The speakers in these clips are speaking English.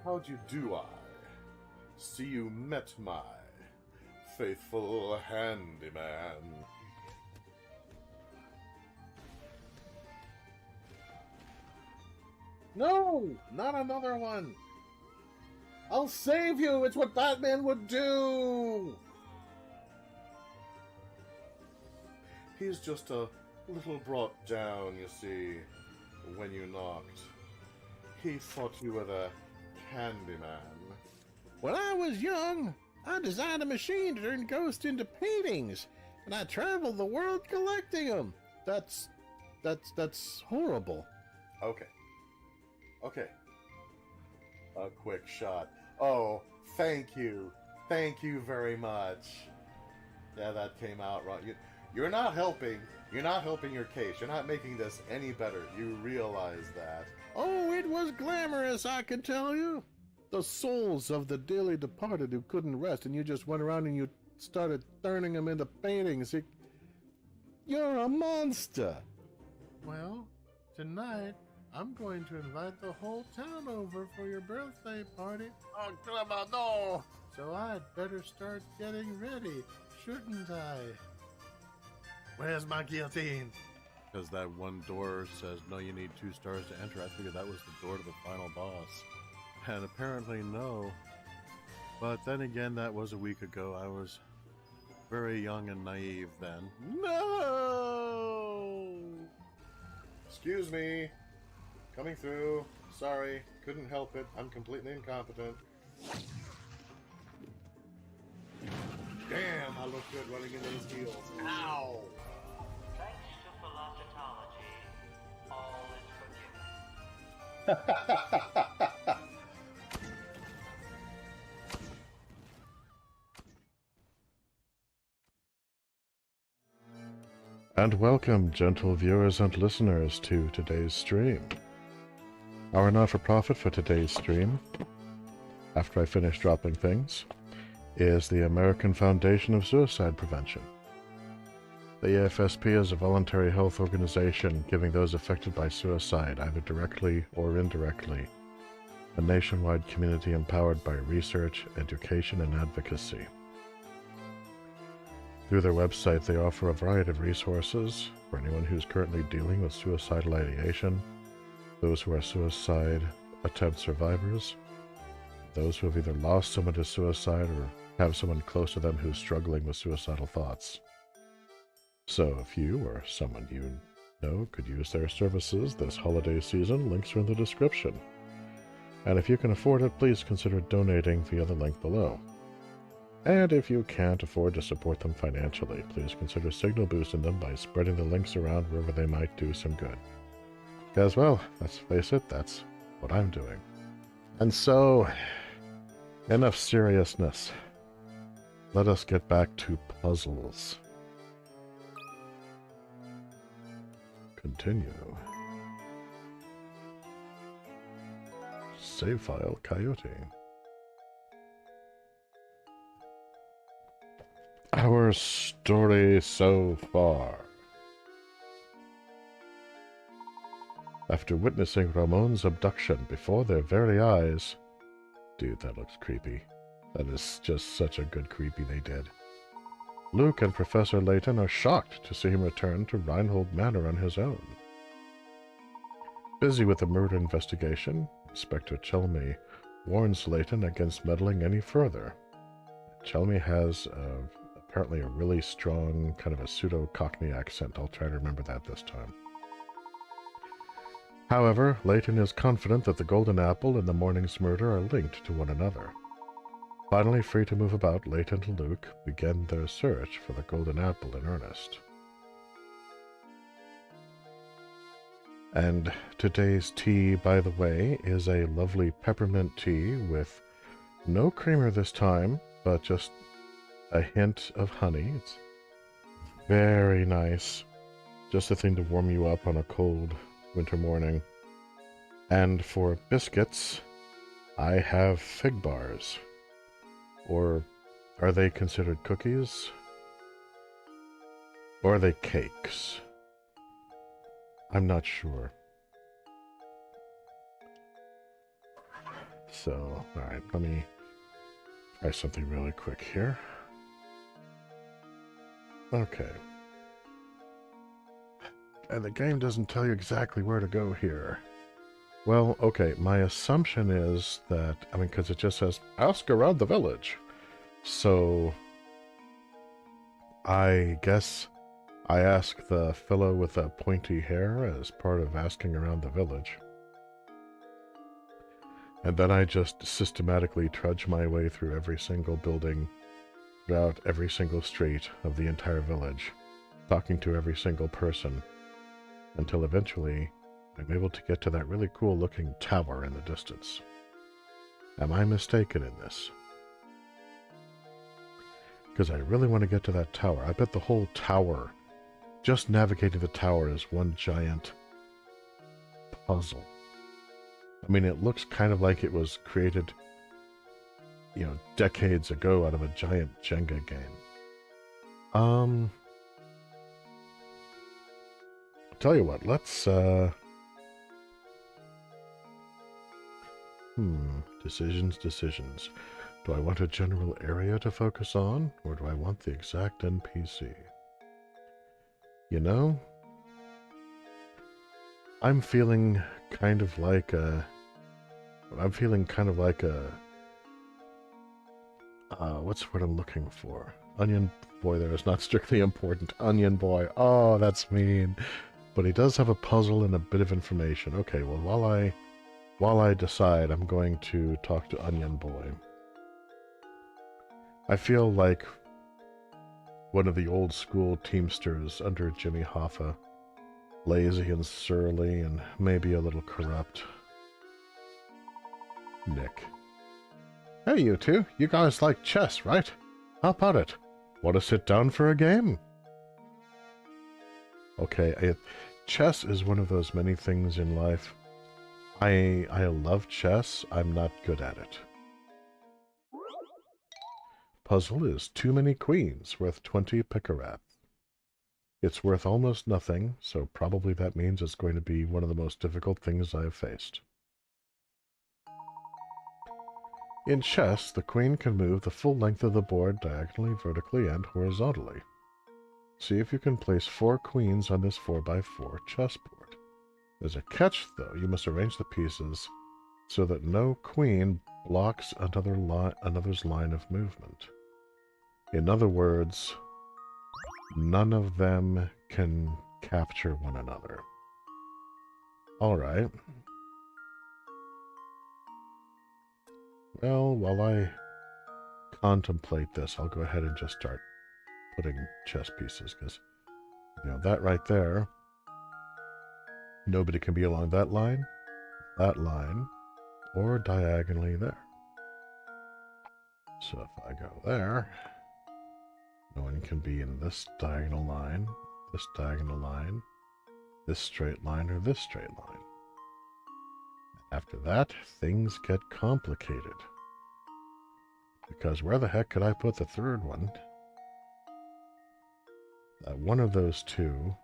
How do I? See you met my faithful handyman. No! Not another one! I'll save you! It's what Batman would do! He's just a little brought down, you see, when you knocked. He thought you were the Candyman. When I was young, I designed a machine to turn ghosts into paintings, and I traveled the world collecting them. That's horrible. Okay. A quick shot. Oh, thank you. Thank you very much. Yeah, that came out wrong. You're not helping. You're not helping your case. You're not making this any better. You realize that. Oh, it was glamorous, I can tell you. The souls of the dearly departed who couldn't rest, and you just went around and you started turning them into paintings. You're a monster. Well, tonight, I'm going to invite the whole town over for your birthday party. Oh, no! So I'd better start getting ready, shouldn't I? Where's my guillotine? Because that one door says, no, you need 2 stars to enter. I figured that was the door to the final boss. And apparently no. But then again, that was a week ago. I was very young and naive then. No! Excuse me. Coming through. Sorry. Couldn't help it. I'm completely incompetent. Damn, I look good running into those heels. Ow! Thanks to philosophy, all is forgiven. And welcome, gentle viewers and listeners, to today's stream. Our not-for-profit for today's stream, after I finish dropping things, is the American Foundation of Suicide Prevention. The AFSP is a voluntary health organization giving those affected by suicide, either directly or indirectly, a nationwide community empowered by research, education, and advocacy. Through their website, they offer a variety of resources for anyone who's currently dealing with suicidal ideation, those who are suicide attempt survivors, those who have either lost someone to suicide or have someone close to them who's struggling with suicidal thoughts. So if you or someone you know could use their services this holiday season, links are in the description. And if you can afford it, please consider donating via the link below. And if you can't afford to support them financially, please consider signal boosting them by spreading the links around wherever they might do some good. Because, well, let's face it, that's what I'm doing. And so, enough seriousness. Let us get back to puzzles. Continue. Save file, Coyote. Our story so far. After witnessing Ramon's abduction before their very eyes... Dude, that looks creepy. That is just such a good creepy they did. Luke and Professor Layton are shocked to see him return to Reinhold Manor on his own. Busy with the murder investigation, Inspector Chelmy warns Layton against meddling any further. Chelmy has apparently a really strong, kind of a pseudo-Cockney accent. I'll try to remember that this time. However, Layton is confident that the Golden Apple and the morning's murder are linked to one another. Finally free to move about, Layton and Luke begin their search for the Golden Apple in earnest. And today's tea, by the way, is a lovely peppermint tea with no creamer this time, but just a hint of honey. It's very nice. Just a thing to warm you up on a cold winter morning. And for biscuits, I have fig bars. Or are they considered cookies? Or are they cakes? I'm not sure. So, alright, let me try something really quick here. Okay. And the game doesn't tell you exactly where to go here. Well, okay, my assumption is that, I mean, because it just says, ask around the village. So, I guess I ask the fellow with the pointy hair as part of asking around the village. And then I just systematically trudge my way through every single building, throughout every single street of the entire village, talking to every single person, until eventually I'm able to get to that really cool looking tower in the distance. Am I mistaken in this? Because I really want to get to that tower. I bet the whole tower, just navigating the tower, is one giant puzzle. I mean, it looks kind of like it was created, you know, decades ago out of a giant Jenga game. I'll tell you what, let's, decisions. Do I want a general area to focus on, or do I want the exact NPC? You know, I'm feeling kind of like a, what's the word I'm looking for? Onion boy there is not strictly important. Onion boy. Oh, that's mean. But he does have a puzzle and a bit of information. Okay, well, while I decide, I'm going to talk to Onion boy. I feel like one of the old school Teamsters under Jimmy Hoffa. Lazy and surly and maybe a little corrupt. Nick. Hey, you two. You guys like chess, right? How about it? Want to sit down for a game? Okay, chess is one of those many things in life. I love chess. I'm not good at it. Puzzle is too many queens, worth 20 picarat. It's worth almost nothing, so probably that means it's going to be one of the most difficult things I have faced. In chess, the queen can move the full length of the board diagonally, vertically, and horizontally. See if you can place 4 queens on this 4x4 chessboard. There's a catch, though. You must arrange the pieces so that no queen blocks another's line of movement. In other words, none of them can capture one another. Alright. Well, while I contemplate this, I'll go ahead and just start putting chess pieces, because, you know, that right there, nobody can be along that line, or diagonally there. So if I go there, no one can be in this diagonal line, this straight line, or this straight line. After that, things get complicated. Because where the heck could I put the third one? That one of those two,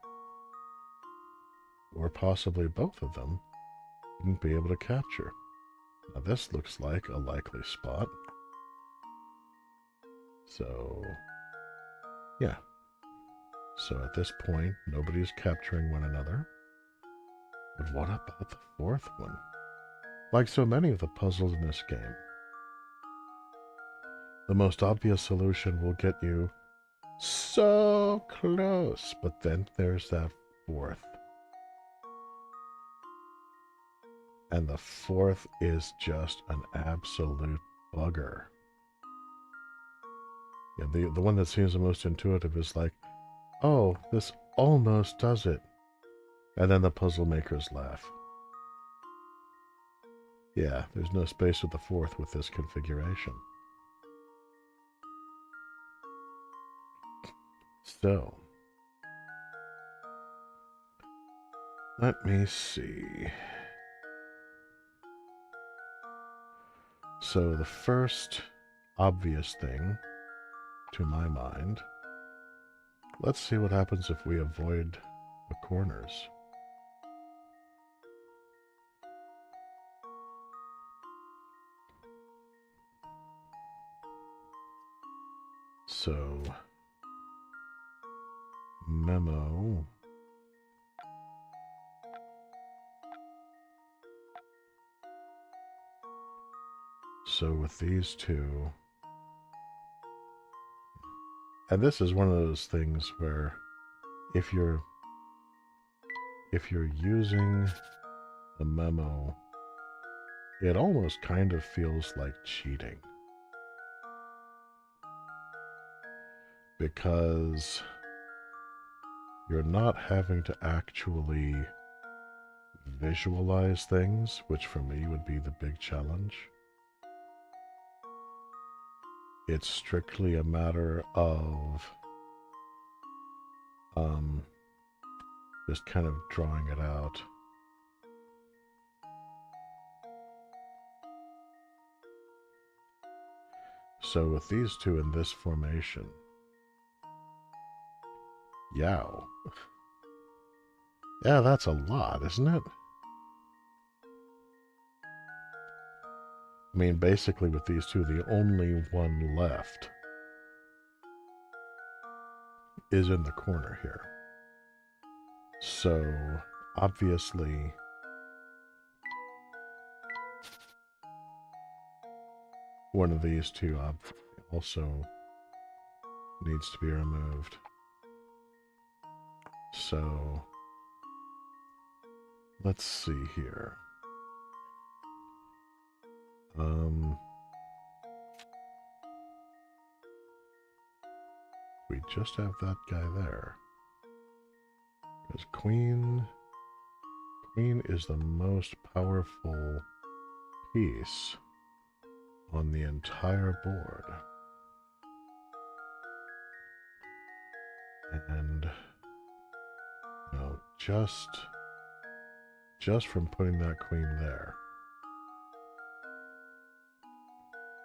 or possibly both of them, wouldn't be able to capture. Now this looks like a likely spot. So, yeah. So at this point, nobody's capturing one another. But what about the fourth one? Like so many of the puzzles in this game, the most obvious solution will get you so close, but then there's that fourth. And the fourth is just an absolute bugger. Yeah, the one that seems the most intuitive is like, oh, this almost does it. And then the puzzle makers laugh. Yeah, there's no space with the fourth with this configuration. So, let me see. So the first obvious thing, to my mind, let's see what happens if we avoid the corners. So, memo. So with these two, and this is one of those things where if you're using a memo, it almost kind of feels like cheating. Because you're not having to actually visualize things, which for me would be the big challenge. It's strictly a matter of just kind of drawing it out. So with these two in this formation, yow. Yeah, that's a lot, isn't it? I mean, basically with these two, the only one left is in the corner here. So, obviously, one of these two also needs to be removed. So, let's see here. We just have that guy there. Because Queen is the most powerful piece on the entire board. And, you know, just from putting that queen there,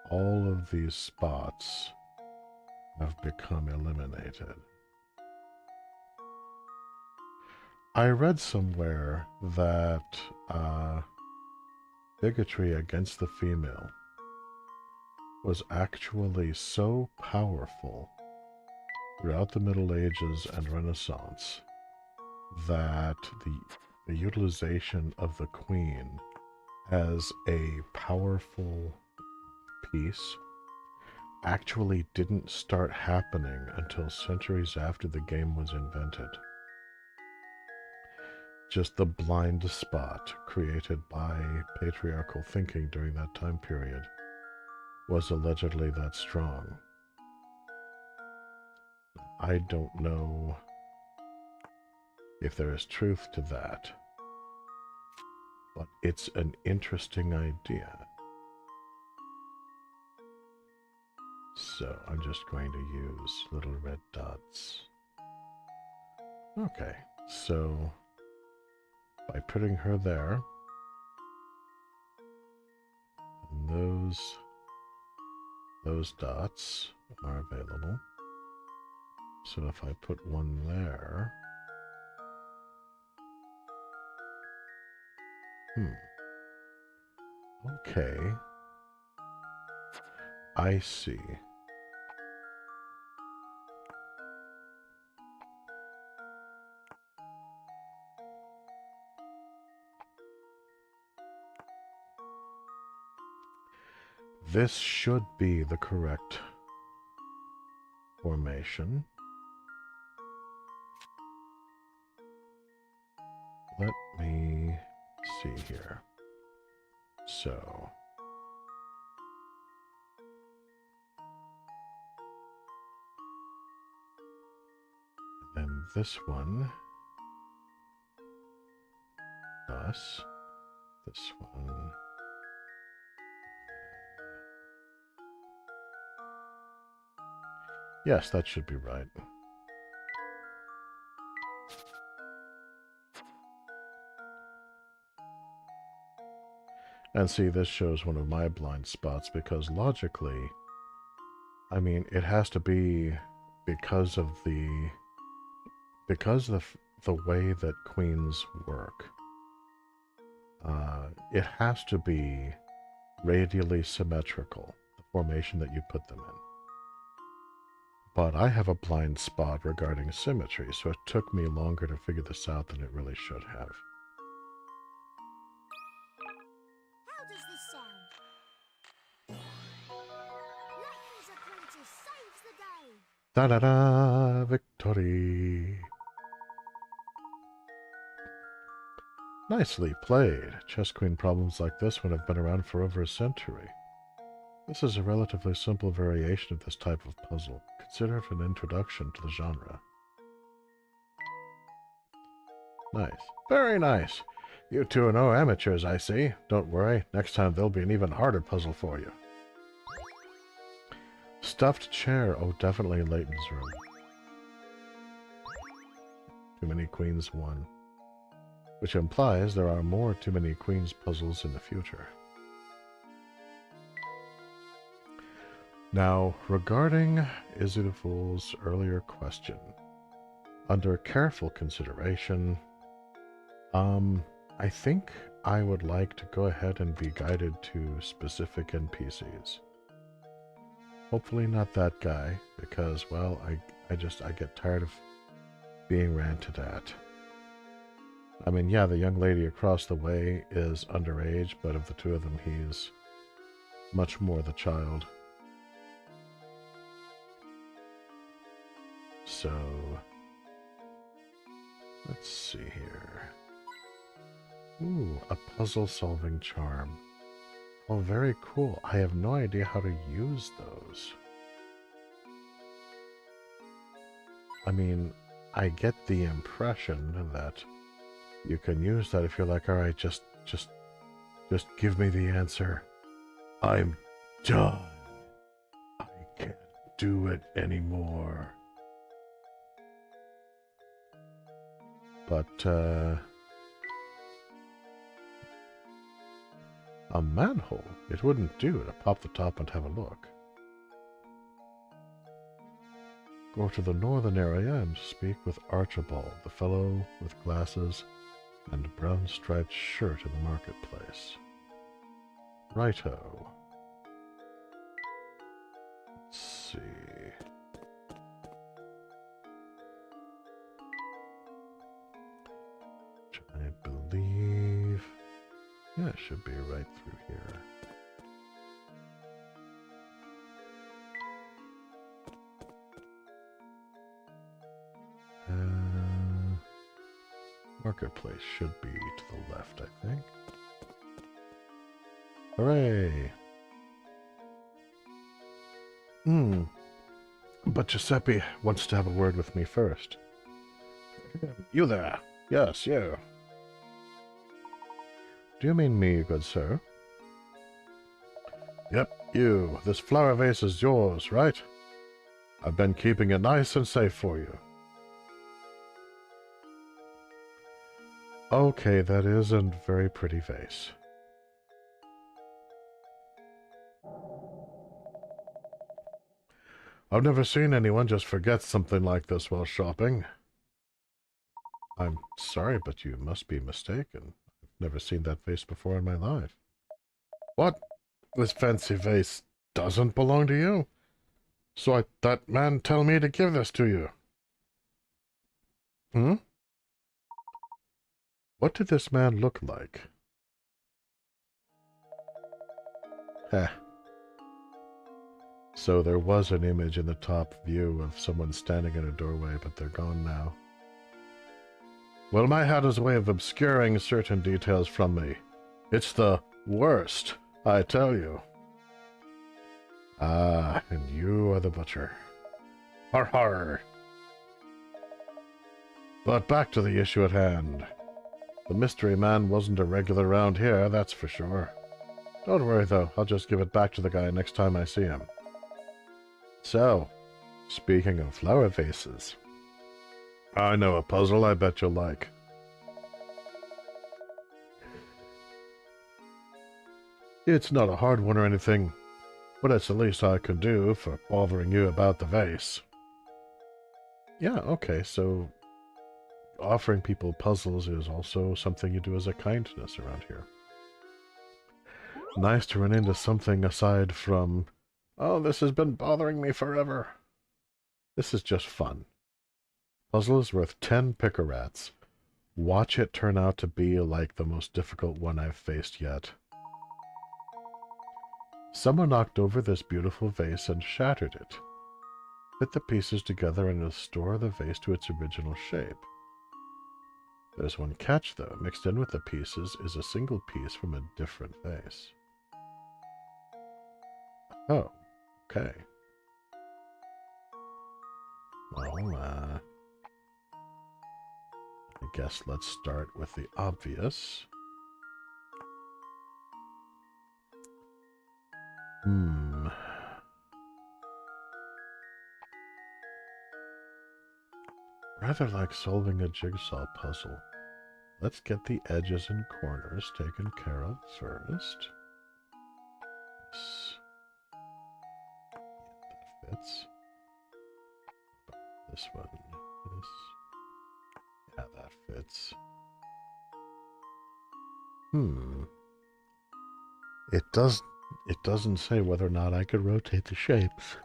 all of these spots have become eliminated. I read somewhere that bigotry against the female was actually so powerful throughout the Middle Ages and Renaissance that the utilization of the queen as a powerful piece actually didn't start happening until centuries after the game was invented. Just the blind spot created by patriarchal thinking during that time period was allegedly that strong. I don't know if there is truth to that, but it's an interesting idea. So I'm just going to use little red dots. Okay, so by putting her there, and those dots are available. So if I put one there, okay, I see. This should be the correct formation. Let me see here. So, and then this one, us, this one, yes, that should be right. And see, this shows one of my blind spots because logically, I mean, it has to be because of the way that queens work. It has to be radially symmetrical, the formation that you put them in. But I have a blind spot regarding symmetry, so it took me longer to figure this out than it really should have. How does this sound? Layton's apprentice saves the day! Da-da-da! Victory! Nicely played. Chess queen problems like this one have been around for over a century. This is a relatively simple variation of this type of puzzle. Consider it an introduction to the genre. Nice. Very nice. You two are no amateurs, I see. Don't worry, next time there'll be an even harder puzzle for you. Stuffed chair. Oh, definitely Layton's room. Too many queens won. Which implies there are more too many queens puzzles in the future. Now, regarding Izzy the Fool's earlier question, under careful consideration, I think I would like to go ahead and be guided to specific NPCs. Hopefully not that guy, because, well, I get tired of being ranted at. I mean, yeah, the young lady across the way is underage, but of the two of them, he's much more the child. So, let's see here. Ooh, a puzzle-solving charm. Oh, very cool. I have no idea how to use those. I mean, I get the impression that you can use that if you're like, alright, just give me the answer. I'm done. I can't do it anymore. But, a manhole? It wouldn't do to pop the top and have a look. Go to the northern area and speak with Archibald, the fellow with glasses and brown striped shirt in the marketplace. Righto. Let's see. I believe... yeah, it should be right through here. Marketplace should be to the left, I think. Hooray! But Giuseppe wants to have a word with me first. You there? Yes, you. Do you mean me, good sir? Yep, you. This flower vase is yours, right? I've been keeping it nice and safe for you. Okay, that is a very pretty vase. I've never seen anyone just forget something like this while shopping. I'm sorry, but you must be mistaken. I've never seen that vase before in my life. What? This fancy vase doesn't belong to you? So I that man tell me to give this to you. Hmm? What did this man look like? Heh. So there was an image in the top view of someone standing in a doorway, but they're gone now. Well, my hat has a way of obscuring certain details from me. It's the worst, I tell you. Ah, and you are the butcher. Har har. But back to the issue at hand. The mystery man wasn't a regular around here, that's for sure. Don't worry, though. I'll just give it back to the guy next time I see him. So, speaking of flower vases, I know a puzzle I bet you'll like. It's not a hard one or anything, but it's the least I can do for bothering you about the vase. Yeah, okay, so offering people puzzles is also something you do as a kindness around here. Nice to run into something aside from, oh, this has been bothering me forever. This is just fun. Puzzle is worth 10 picker-rats. Watch it turn out to be like the most difficult one I've faced yet. Someone knocked over this beautiful vase and shattered it. Fit the pieces together and restore the vase to its original shape. There's one catch, though. Mixed in with the pieces is a single piece from a different vase. Oh, okay. Well, I guess let's start with the obvious. Rather like solving a jigsaw puzzle. Let's get the edges and corners taken care of first. Yeah, that fits. This one, this. Yeah, that fits. It doesn't say whether or not I could rotate the shapes.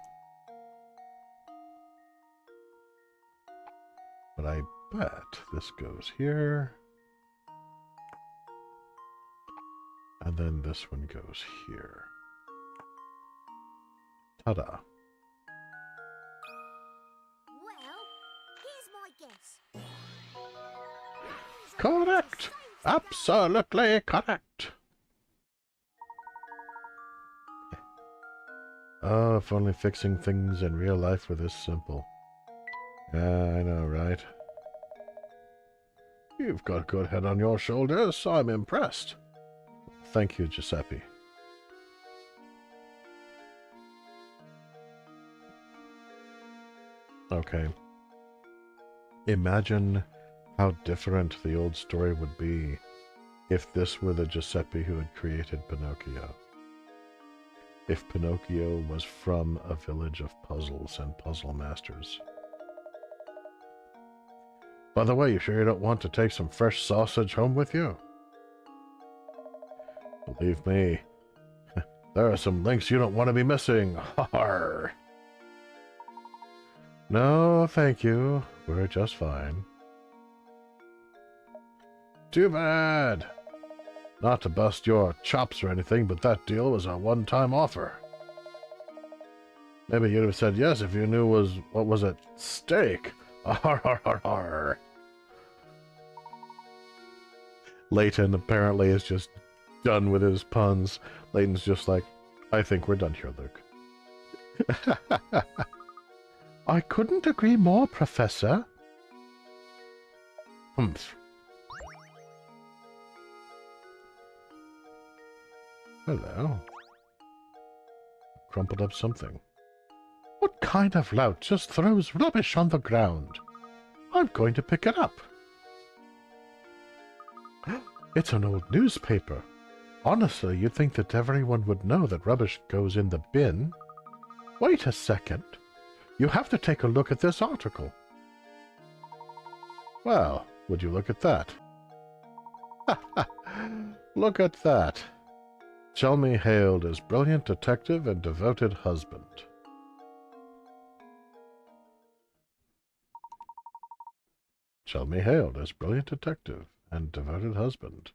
But I bet this goes here. And then this one goes here. Ta-da. Well, here's my guess. Correct! Absolutely correct! Oh, if only fixing things in real life were this simple. Yeah, I know, right? You've got a good head on your shoulders. I'm impressed. Thank you, Giuseppe. Okay. Imagine how different the old story would be if this were the Giuseppe who had created Pinocchio. If Pinocchio was from a village of puzzles and puzzle masters. By the way, you sure you don't want to take some fresh sausage home with you? Believe me, there are some links you don't want to be missing. Har! No, thank you. We're just fine. Too bad. Not to bust your chops or anything, but that deal was a one-time offer. Maybe you'd have said yes if you knew what was at stake. Har har har har. Layton apparently is just done with his puns. Layton's just like, I think we're done here, Luke. I couldn't agree more, Professor. Humph. Hello. Crumpled up something. What kind of lout just throws rubbish on the ground? I'm going to pick it up. It's an old newspaper. Honestly, you'd think that everyone would know that rubbish goes in the bin. Wait a second. You have to take a look at this article. Well, would you look at that? Look at that. Chelmy hailed as brilliant detective and devoted husband. Chelmy hailed as brilliant detective and devoted husband.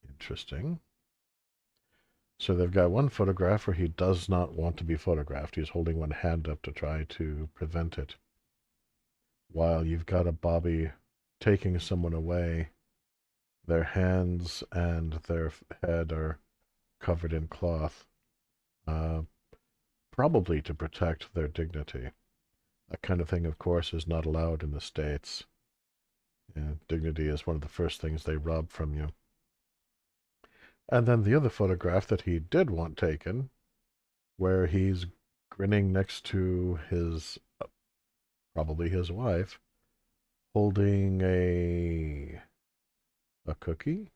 Interesting. So they've got one photograph where he does not want to be photographed. He's holding one hand up to try to prevent it. While you've got a Bobby taking someone away, their hands and their head are covered in cloth, probably to protect their dignity. That kind of thing, of course, is not allowed in the States. Dignity is one of the first things they rob from you. And then the other photograph that he did want taken, where he's grinning next to his, probably his wife, holding a cookie?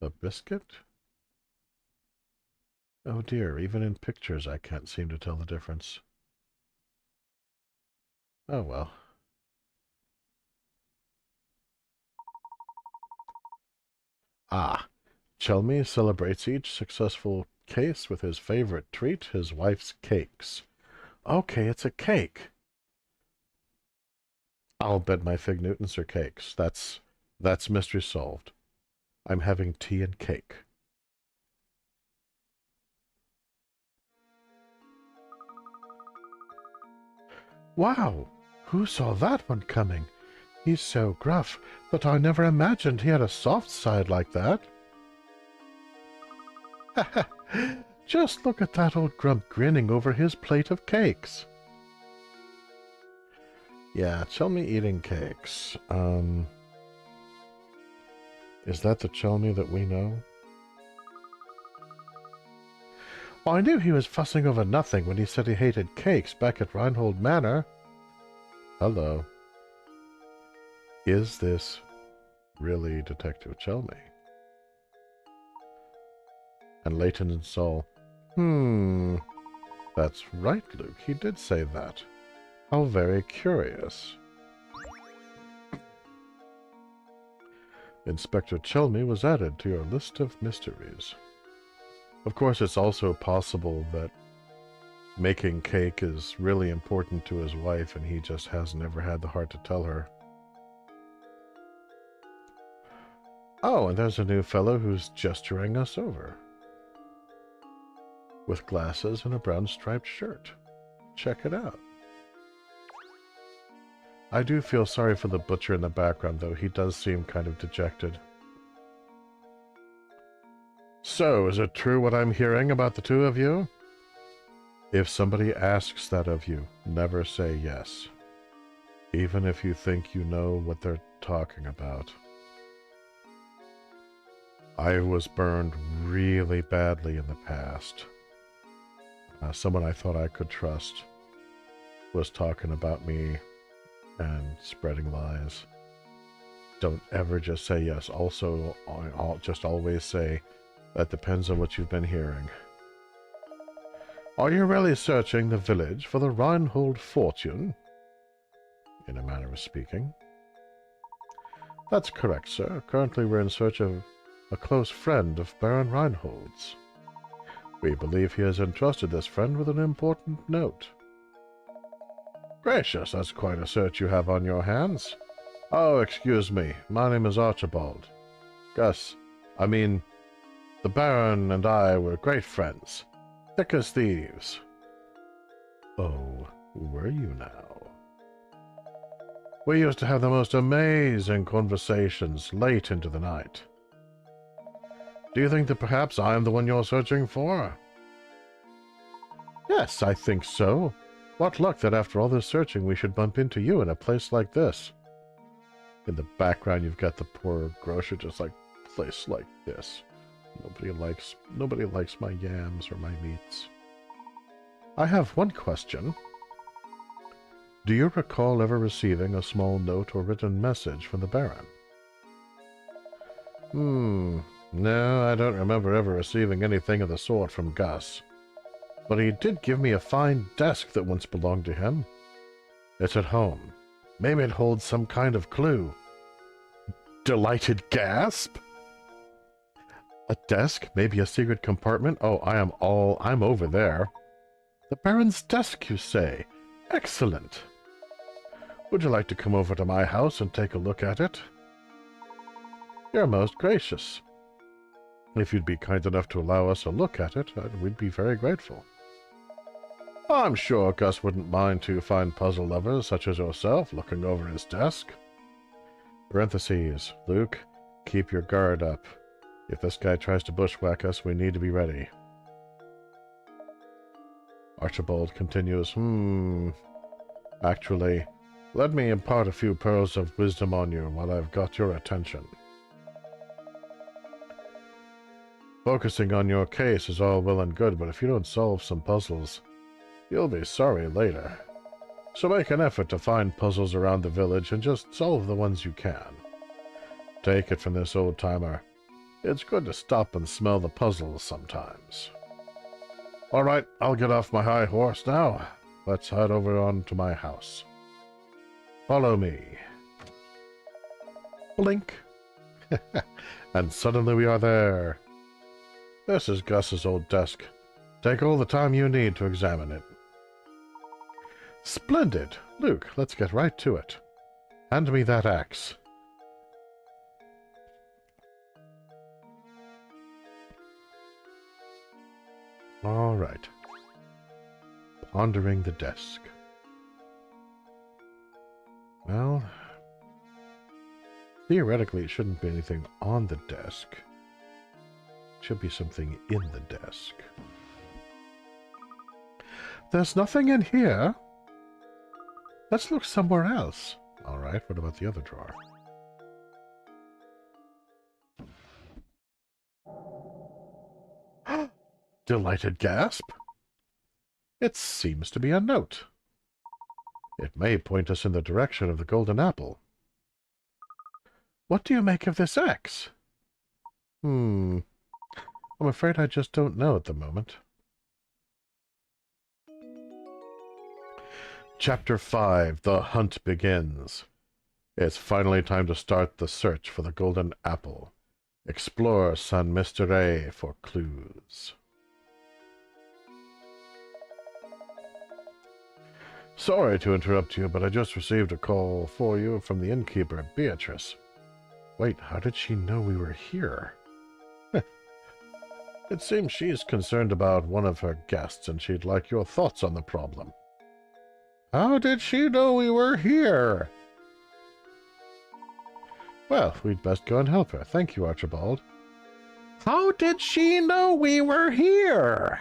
A biscuit? Oh dear, even in pictures I can't seem to tell the difference. Oh well. Ah, Chelmy celebrates each successful case with his favorite treat, his wife's cakes. Okay, it's a cake. I'll bet my fig Newtons are cakes. That's mystery solved. I'm having tea and cake. Wow! Who saw that one coming? He's so gruff, but I never imagined he had a soft side like that. Just look at that old grump grinning over his plate of cakes. Yeah, Chelmy eating cakes. Is that the Chelmy that we know? Well, I knew he was fussing over nothing when he said he hated cakes back at Reinhold Manor. Hello. Is this really Detective Chelmy? And Layton and Saul. That's right, Luke. He did say that. How very curious. Inspector Chelmy was added to your list of mysteries. Of course, it's also possible that making cake is really important to his wife and he just has never had the heart to tell her. Oh, and there's a new fellow who's gesturing us over. With glasses and a brown striped shirt. Check it out. I do feel sorry for the butcher in the background, though. He does seem kind of dejected. So, is it true what I'm hearing about the two of you? If somebody asks that of you, never say yes. Even if you think you know what they're talking about. I was burned really badly in the past. Someone I thought I could trust was talking about me and spreading lies. Don't ever just say yes. Also, I'll just always say, that depends on what you've been hearing. Are you really searching the village for the Reinhold fortune? In a manner of speaking. That's correct, sir. Currently we're in search of a close friend of Baron Reinhold's. We believe he has entrusted this friend with an important note. Gracious, that's quite a search you have on your hands. Oh, excuse me. My name is Archibald. The Baron and I were great friends. Thick as thieves. Oh, were you now? We used to have the most amazing conversations late into the night. Do you think that perhaps I am the one you're searching for? Yes, I think so. What luck that after all this searching we should bump into you in a place like this. In the background you've got the poor grocer just like, place like this. Nobody likes my yams or my meats. I have one question. Do you recall ever receiving a small note or written message from the Baron? No, I don't remember ever receiving anything of the sort from Gus. But he did give me a fine desk that once belonged to him. It's at home. Maybe it holds some kind of clue. Delighted gasp? A desk? Maybe a secret compartment? Oh, I'm over there. The Baron's desk, you say? Excellent. Would you like to come over to my house and take a look at it? You're most gracious. If you'd be kind enough to allow us a look at it, we'd be very grateful. I'm sure Gus wouldn't mind two fine puzzle lovers such as yourself looking over his desk. Parentheses, Luke, keep your guard up. If this guy tries to bushwhack us, we need to be ready. Archibald continues, Actually, let me impart a few pearls of wisdom on you while I've got your attention. Focusing on your case is all well and good, but if you don't solve some puzzles, you'll be sorry later. So make an effort to find puzzles around the village and just solve the ones you can. Take it from this old-timer. It's good to stop and smell the puzzles sometimes. All right, I'll get off my high horse now. Let's head over on to my house. Follow me. Blink. And suddenly we are there. This is Gus's old desk. Take all the time you need to examine it. Splendid. Luke, let's get right to it. Hand me that axe. All right. Pondering the desk. Well, theoretically, it shouldn't be anything on the desk. It should be something in the desk. There's nothing in here. Let's look somewhere else. All right, what about the other drawer? Delighted gasp. It seems to be a note. It may point us in the direction of the golden apple. What do you make of this X? I'm afraid I just don't know at the moment. Chapter 5, The Hunt Begins. It's finally time to start the search for the golden apple. Explore San Mystere for clues. Sorry to interrupt you, but I just received a call for you from the innkeeper, Beatrice. Wait, how did she know we were here? It seems she's concerned about one of her guests, and she'd like your thoughts on the problem. How did she know we were here? Well, we'd best go and help her. Thank you, Archibald. How did she know we were here?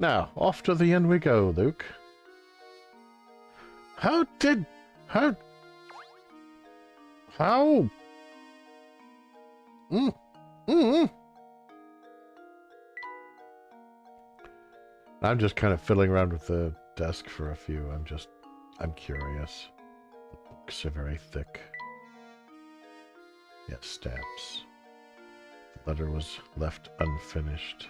Now, off to the inn we go, Luke. How? I'm just kind of fiddling around with the desk for a few. I'm curious. The books are very thick. Yes, stamps. The letter was left unfinished.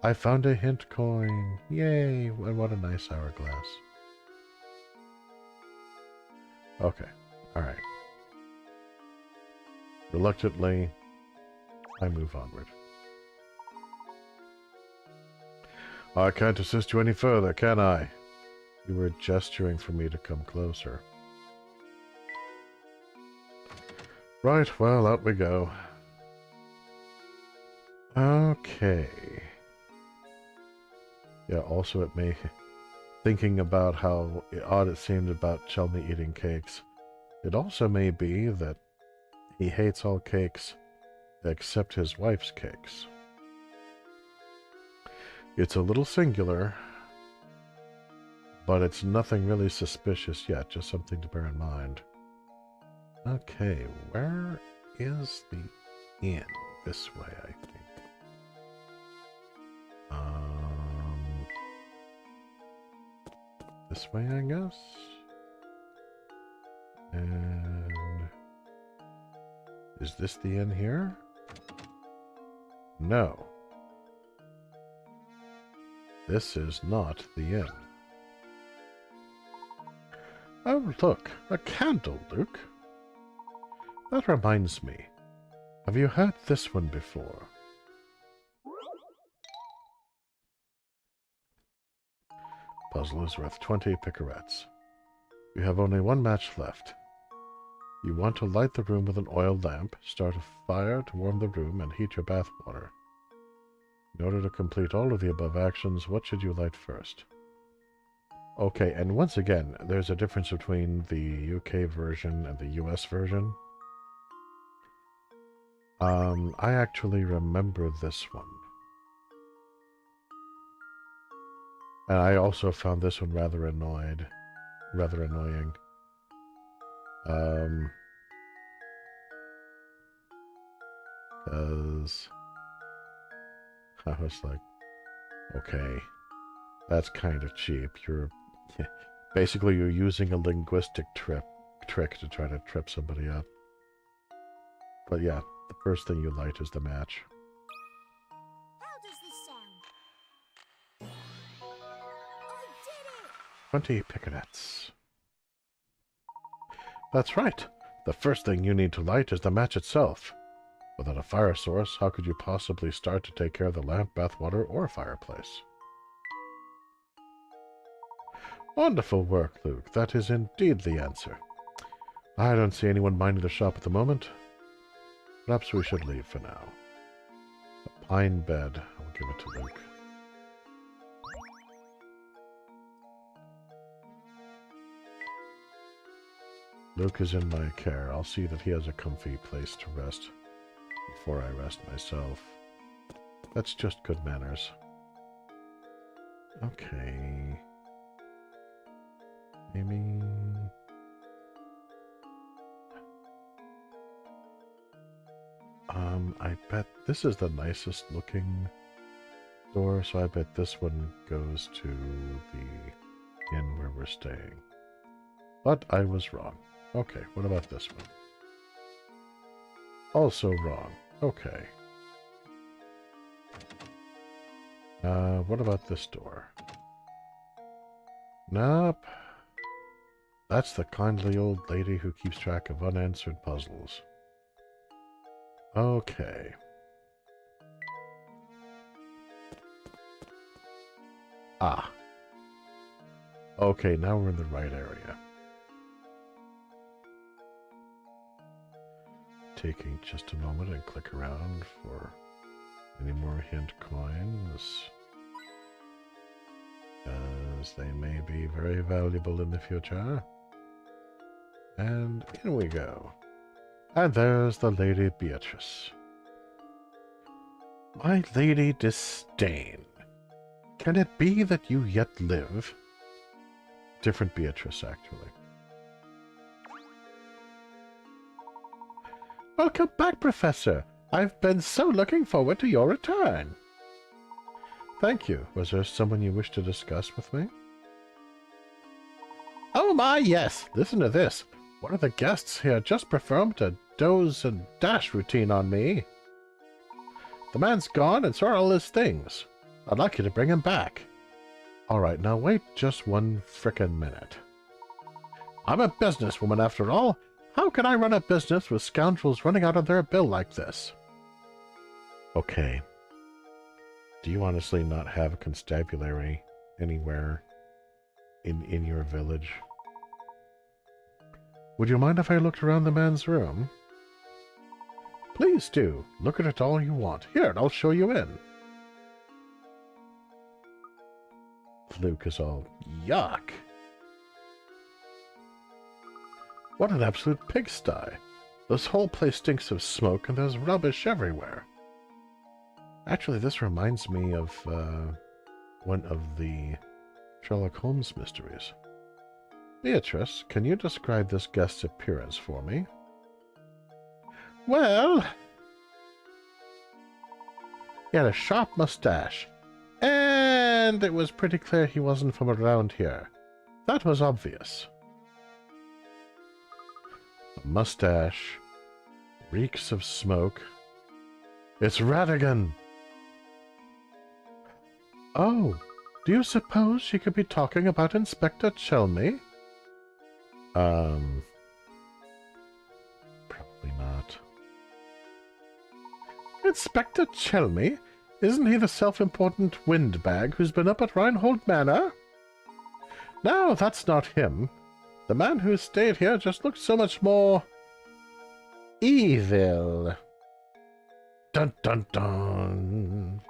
I found a hint coin. Yay, and what a nice hourglass. Okay, alright. Reluctantly, I move onward. I can't assist you any further, can I? You were gesturing for me to come closer. Right, well, out we go. Okay. Yeah, also it may... Thinking about how odd it seemed about Chelmy eating cakes, it also may be that he hates all cakes except his wife's cakes. It's a little singular, but it's nothing really suspicious yet, just something to bear in mind. Okay, where is the inn? This way, I think. This way, I guess? And... is this the inn here? No. This is not the inn. Oh, look, a candle, Luke. That reminds me. Have you heard this one before? Puzzle is worth 20 picarettes. You have only one match left. You want to light the room with an oil lamp, start a fire to warm the room, and heat your bath water. In order to complete all of the above actions, what should you light first? Okay, and once again, there's a difference between the UK version and the US version. I actually remember this one. And I also found this one rather annoying. Because I was like, okay, that's kind of cheap. Basically you're using a linguistic trick to try to trip somebody up. But yeah, the first thing you light is the match. How does this sound? I did it! 20 picarettes. That's right. The first thing you need to light is the match itself. Without a fire source, how could you possibly start to take care of the lamp, bathwater, or fireplace? Wonderful work, Luke. That is indeed the answer. I don't see anyone minding the shop at the moment. Perhaps we should leave for now. A pine bed. I'll give it to Luke. Luke is in my care. I'll see that he has a comfy place to rest before I rest myself. That's just good manners. Okay. Amy. I bet this is the nicest looking door, so I bet this one goes to the inn where we're staying. But I was wrong. Okay, what about this one? Also wrong. Okay. What about this door? Nope. That's the kindly old lady who keeps track of unanswered puzzles. Okay. Ah. Okay, now we're in the right area. Taking just a moment and click around for any more hint coins, as they may be very valuable in the future. And in we go. And there's the Lady Beatrice. My Lady Disdain. Can it be that you yet live? Different Beatrice, actually. Welcome back, Professor. I've been so looking forward to your return. Thank you. Was there someone you wish to discuss with me? Oh my, yes. Listen to this. One of the guests here just performed a doze and dash routine on me. The man's gone and so are all his things. I'd like you to bring him back. All right, now wait just one frickin' minute. I'm a businesswoman after all. How can I run a business with scoundrels running out of their bill like this? Okay. Do you honestly not have a constabulary anywhere in your village? Would you mind if I looked around the man's room? Please do. Look at it all you want. Here, I'll show you in. Luke is all, yuck. What an absolute pigsty. This whole place stinks of smoke and there's rubbish everywhere. Actually, this reminds me of one of the Sherlock Holmes mysteries. Beatrice, can you describe this guest's appearance for me? Well, he had a sharp mustache, and it was pretty clear he wasn't from around here. That was obvious. The mustache reeks of smoke. It's Radigan! Oh, do you suppose she could be talking about Inspector Chelmy? Probably not. Inspector Chelmy? Isn't he the self-important windbag who's been up at Reinhold Manor? No, that's not him. The man who stayed here just looked so much more evil. Dun dun dun.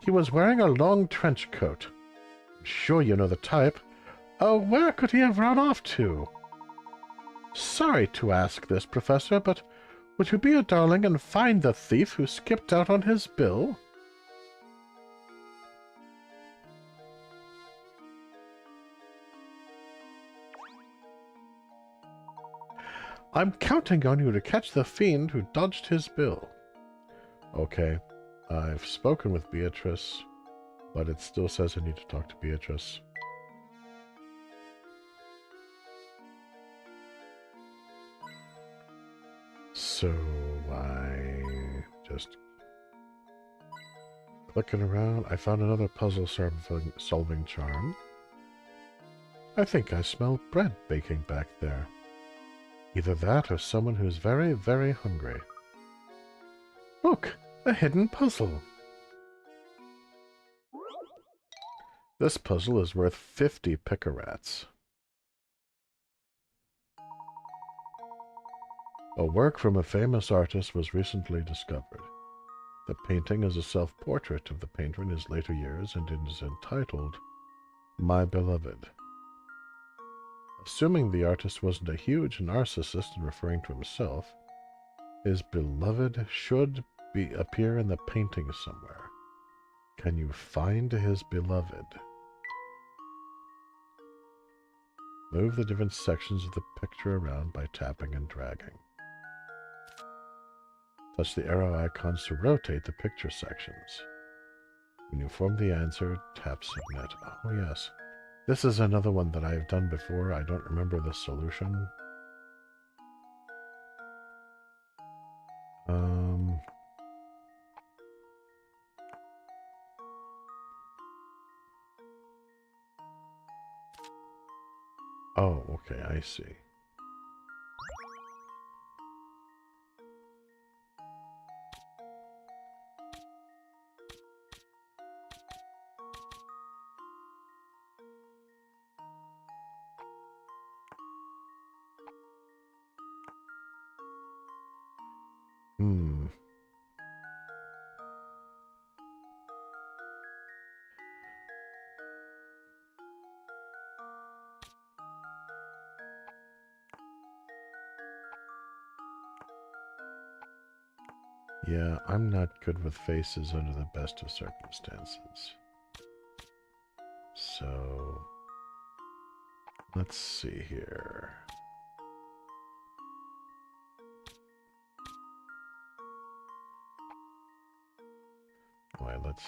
He was wearing a long trench coat. I'm sure you know the type. Oh, where could he have run off to? Sorry to ask this, Professor, but would you be a darling and find the thief who skipped out on his bill? I'm counting on you to catch the fiend who dodged his bill. Okay, I've spoken with Beatrice, but it still says I need to talk to Beatrice. So I just clicking around. I found another puzzle solving charm. I think I smell bread baking back there. Either that or someone who's very, very hungry. Look, a hidden puzzle. This puzzle is worth 50 picarats. A work from a famous artist was recently discovered. The painting is a self-portrait of the painter in his later years and it is entitled, My Beloved. Assuming the artist wasn't a huge narcissist in referring to himself, his beloved should appear in the painting somewhere. Can you find his beloved? Move the different sections of the picture around by tapping and dragging. Touch the arrow icons to rotate the picture sections. When you form the answer, tap Submit. Oh yes. This is another one that I've done before. I don't remember the solution. Oh, okay, I see. Yeah, I'm not good with faces under the best of circumstances. So, let's see here. Why, let's...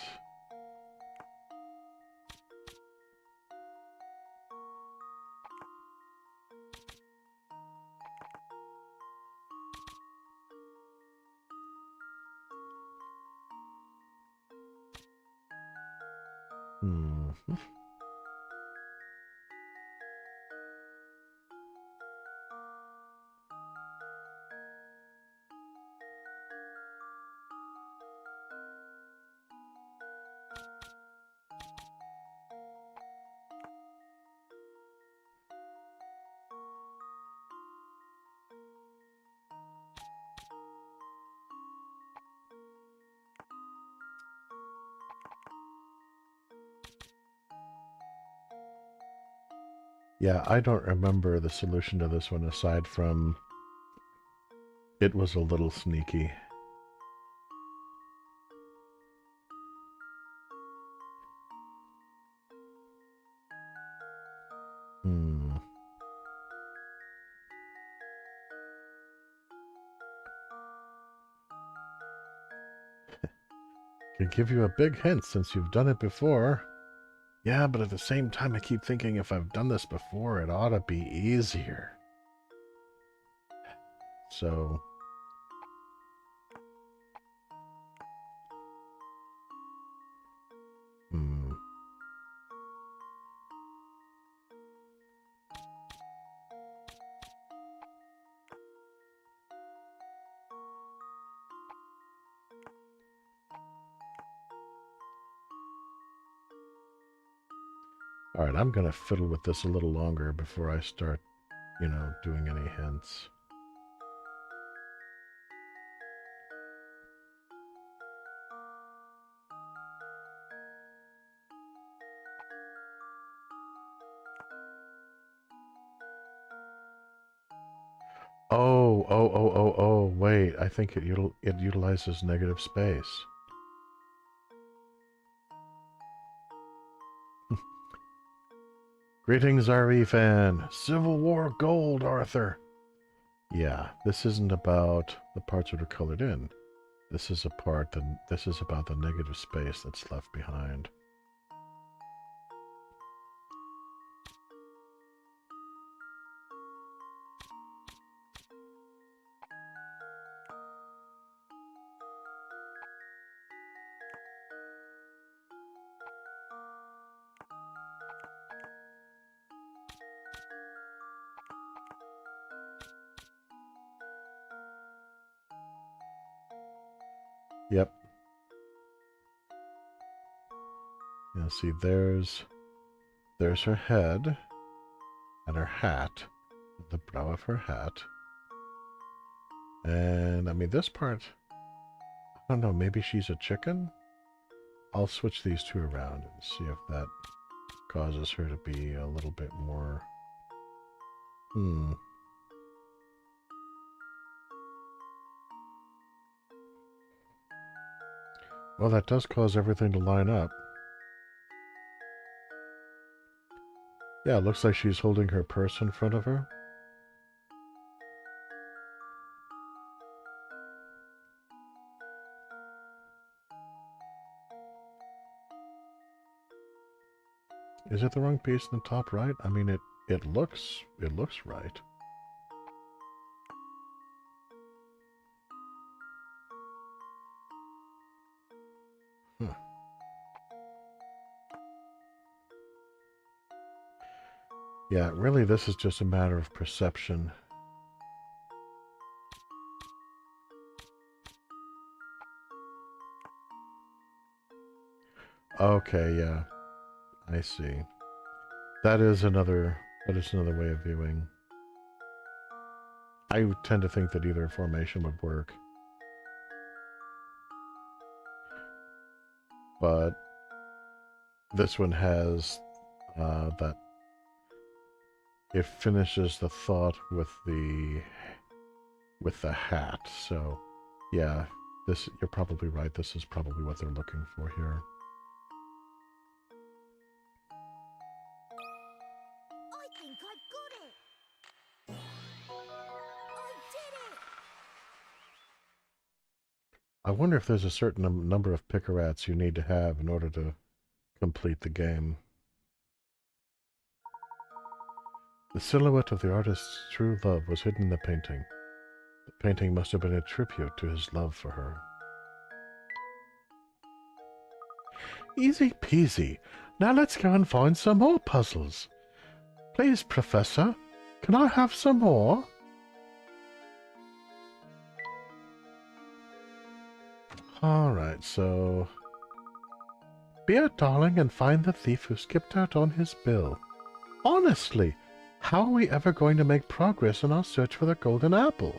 Yeah, I don't remember the solution to this one aside from it was a little sneaky. Can give you a big hint since you've done it before. Yeah, but at the same time I keep thinking if I've done this before, it ought to be easier. So... Alright, I'm gonna fiddle with this a little longer before I start, you know, doing any hints. Oh, wait, I think it utilizes negative space. Greetings, RE fan. Civil War gold, Arthur. Yeah, this isn't about the parts that are colored in. This is about the negative space that's left behind. Now see, there's her head and her hat, the brow of her hat. And I mean, this part, I don't know, maybe she's a chicken? I'll switch these two around and see if that causes her to be a little bit more... Well, that does cause everything to line up. Yeah, it looks like she's holding her purse in front of her. Is it the wrong piece in the top right? I mean, it looks right. Huh. Yeah, really, this is just a matter of perception. Okay, yeah. I see. That is another way of viewing. I tend to think that either formation would work. But this one has that it finishes the thought with the hat. So yeah, you're probably right. This is probably what they're looking for here. I think I've got it. I did it. I wonder if there's a certain number of picarats you need to have in order to complete the game. The silhouette of the artist's true love was hidden in the painting. The painting must have been a tribute to his love for her. Easy peasy. Now let's go and find some more puzzles. Please, Professor, can I have some more? Alright, so... Be a darling and find the thief who skipped out on his bill. Honestly, how are we ever going to make progress in our search for the golden apple?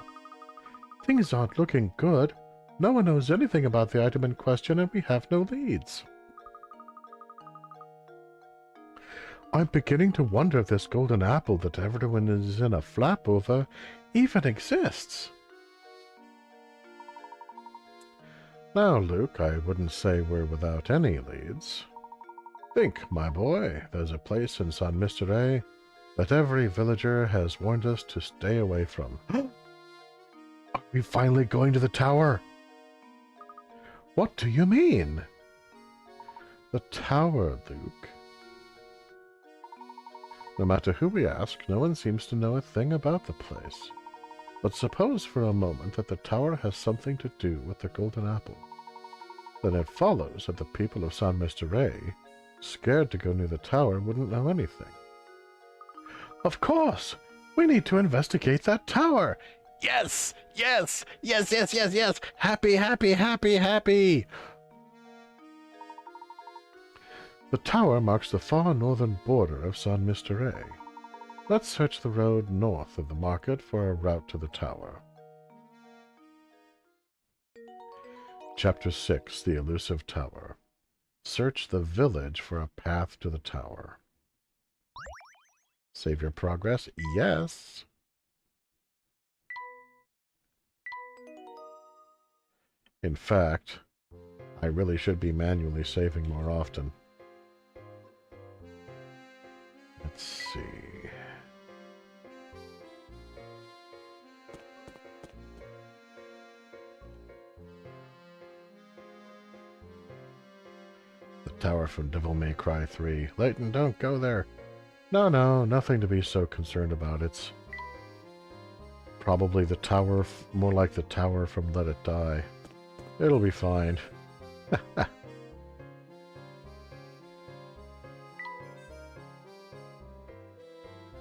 Things aren't looking good. No one knows anything about the item in question and we have no leads. I'm beginning to wonder if this golden apple that everyone is in a flap over even exists. Now, Luke, I wouldn't say we're without any leads. Think, my boy, there's a place in San Mystery that every villager has warned us to stay away from. Are we finally going to the tower? What do you mean? The tower, Luke. No matter who we ask, no one seems to know a thing about the place. But suppose for a moment that the tower has something to do with the golden apple. Then it follows that the people of San Mystery, scared to go near the tower, wouldn't know anything. Of course! We need to investigate that tower! Yes! Yes! Yes, yes, yes, yes! Happy, happy, happy, happy! The tower marks the far northern border of San Mystery. Let's search the road north of the market for a route to the tower. Chapter 6, The Elusive Tower. Search the village for a path to the tower. Save your progress? Yes. In fact, I really should be manually saving more often. Let's see. The tower from Devil May Cry 3. Layton, don't go there. No, no, nothing to be so concerned about. It's probably the tower, more like the tower from Let It Die. It'll be fine.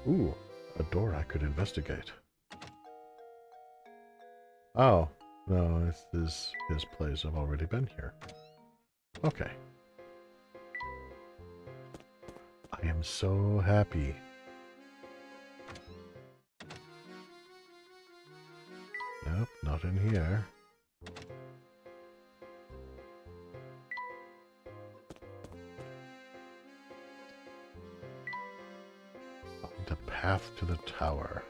Ooh, a door I could investigate. Oh, no, this is his place. I've already been here. Okay. I am so happy. Nope, not in here. Find a path to the tower.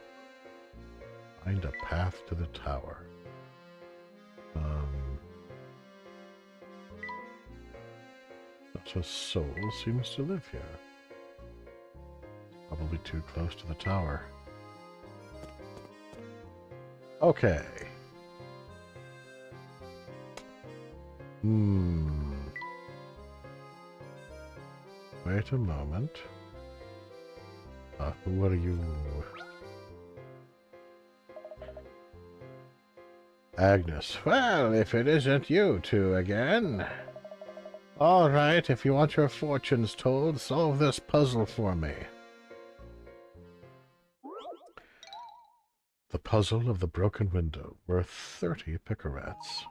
Find a path to the tower. Such a soul seems to live here. Probably too close to the tower. Okay. Wait a moment. What are you? Agnes. Well, if it isn't you two again. All right, if you want your fortunes told, solve this puzzle for me. The puzzle of the broken window, worth 30 picarats.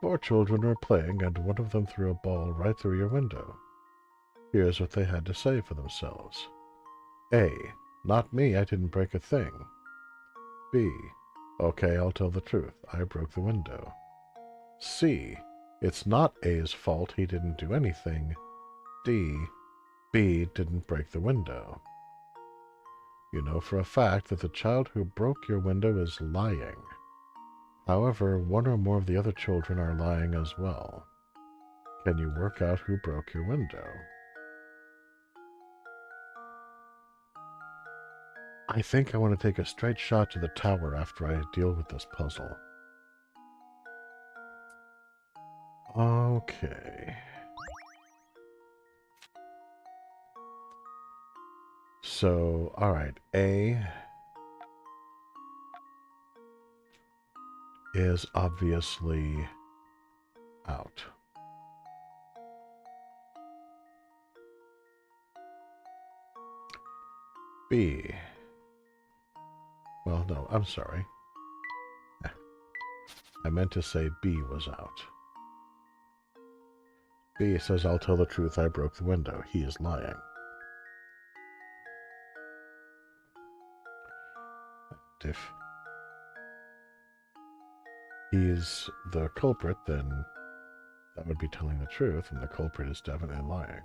4 children were playing, and one of them threw a ball right through your window. Here's what they had to say for themselves. A. Not me, I didn't break a thing. B. Okay, I'll tell the truth. I broke the window. C. It's not A's fault, he didn't do anything. D. B didn't break the window. You know for a fact that the child who broke your window is lying. However, one or more of the other children are lying as well. Can you work out who broke your window? I think I want to take a straight shot to the tower after I deal with this puzzle. Okay. So, alright, A is obviously out. B. Well, no, I'm sorry. I meant to say B was out. B says, I'll tell the truth, I broke the window. He is lying. If he's the culprit, then that would be telling the truth, and the culprit is definitely lying.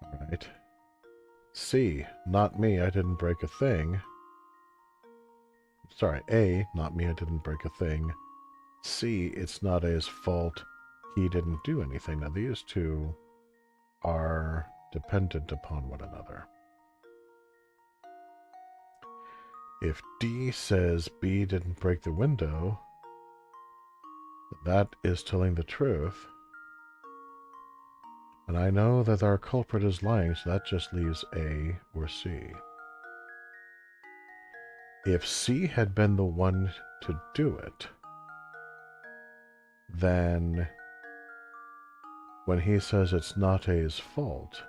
Alright. C, not me, I didn't break a thing. Sorry, A, not me, I didn't break a thing. C, it's not A's fault, he didn't do anything. Now these two are dependent upon one another. If D says B didn't break the window, that is telling the truth. And I know that our culprit is lying, so that just leaves A or C. If C had been the one to do it, then when he says it's not A's fault,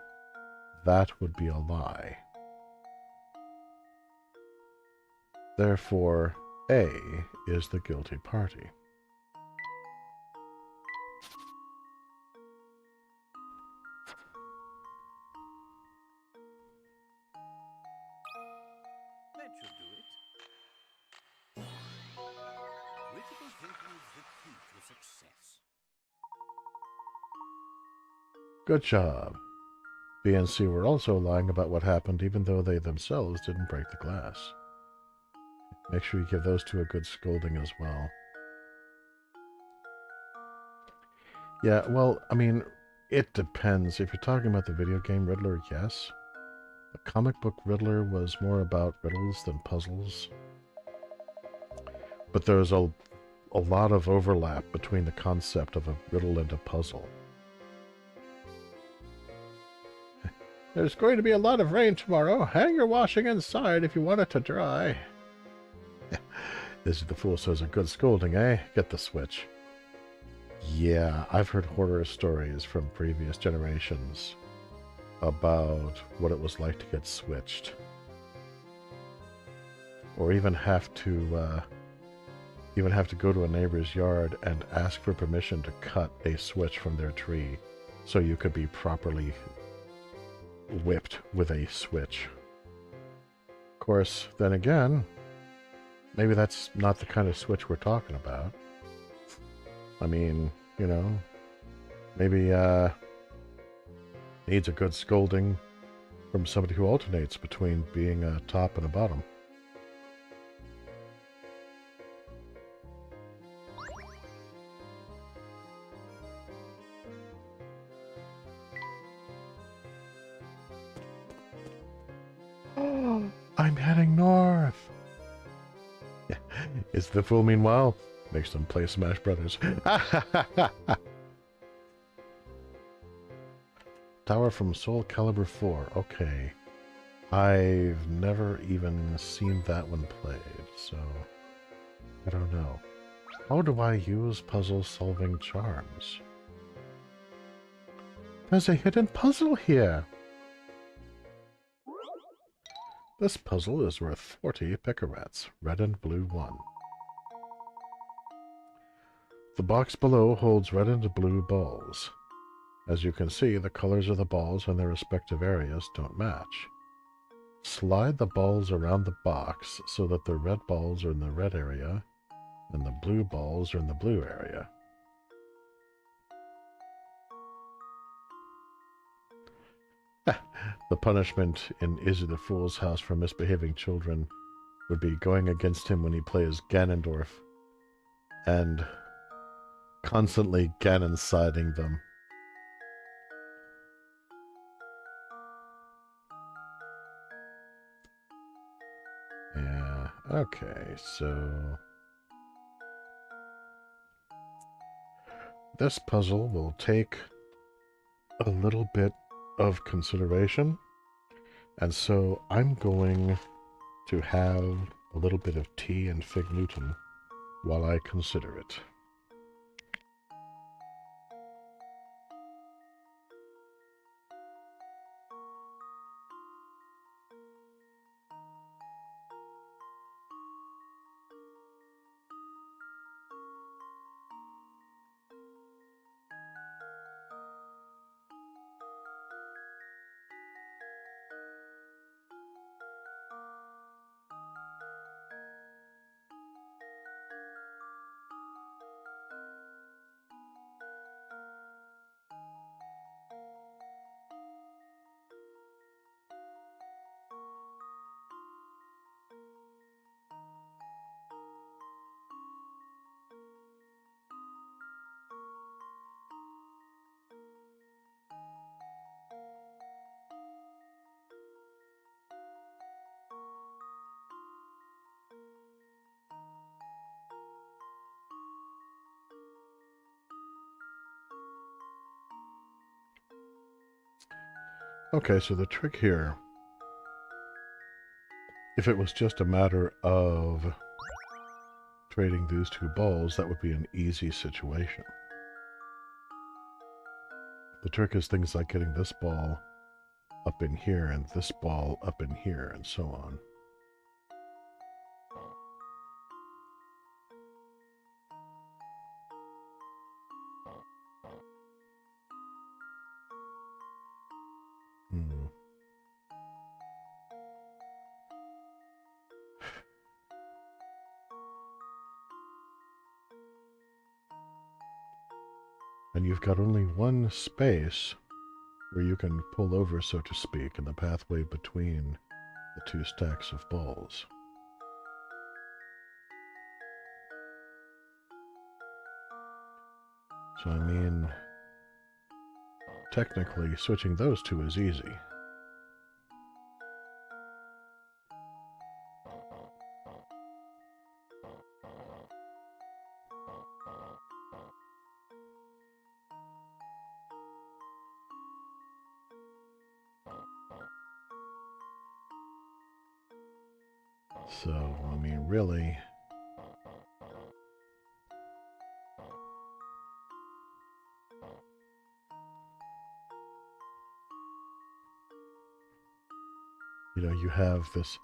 that would be a lie. Therefore, A is the guilty party. That should do it. Critical thinking is the key to success. Good job. B and C were also lying about what happened, even though they themselves didn't break the glass. Make sure you give those two a good scolding as well. Yeah, well, I mean, it depends. If you're talking about the video game Riddler, yes. The comic book Riddler was more about riddles than puzzles. But there's a lot of overlap between the concept of a riddle and a puzzle. There's going to be a lot of rain tomorrow. Hang your washing inside if you want it to dry. This is the fool says a good scolding, eh? Get the switch. Yeah, I've heard horror stories from previous generations about what it was like to get switched. Or even have to go to a neighbor's yard and ask for permission to cut a switch from their tree so you could be properly whipped with a switch. Of course, then again, maybe that's not the kind of switch we're talking about. I mean, you know, maybe needs a good scolding from somebody who alternates between being a top and a bottom. I'm heading north. Is the fool meanwhile makes them play Smash Brothers. Tower from Soul Calibur 4. Okay. I've never even seen that one played, so I don't know. How do I use puzzle-solving charms? There's a hidden puzzle here! This puzzle is worth 40 picarats, red and blue 1. The box below holds red and blue balls. As you can see, the colors of the balls in their respective areas don't match. Slide the balls around the box so that the red balls are in the red area and the blue balls are in the blue area. The punishment in Izzy the Fool's house for misbehaving children would be going against him when he plays Ganondorf and constantly Ganon-siding them. Yeah, okay, so this puzzle will take a little bit of consideration, and so I'm going to have a little bit of tea and fig Newton while I consider it. Okay, so the trick here, if it was just a matter of trading these two balls, that would be an easy situation. The trick is things like getting this ball up in here and this ball up in here and so on. And you've got only one space where you can pull over, so to speak, in the pathway between the two stacks of balls. So, I mean, technically, switching those two is easy. So, I mean, really, you know, you have this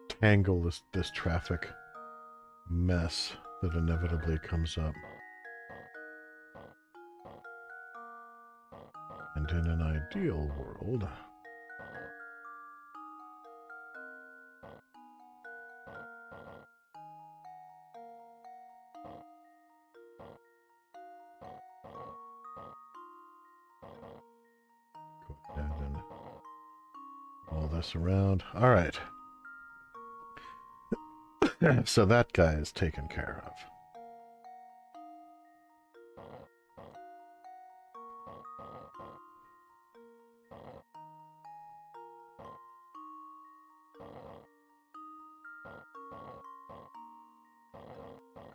tangle, this traffic mess that inevitably comes up. And in an ideal world... Go ahead and roll this around. Alright. So that guy is taken care of.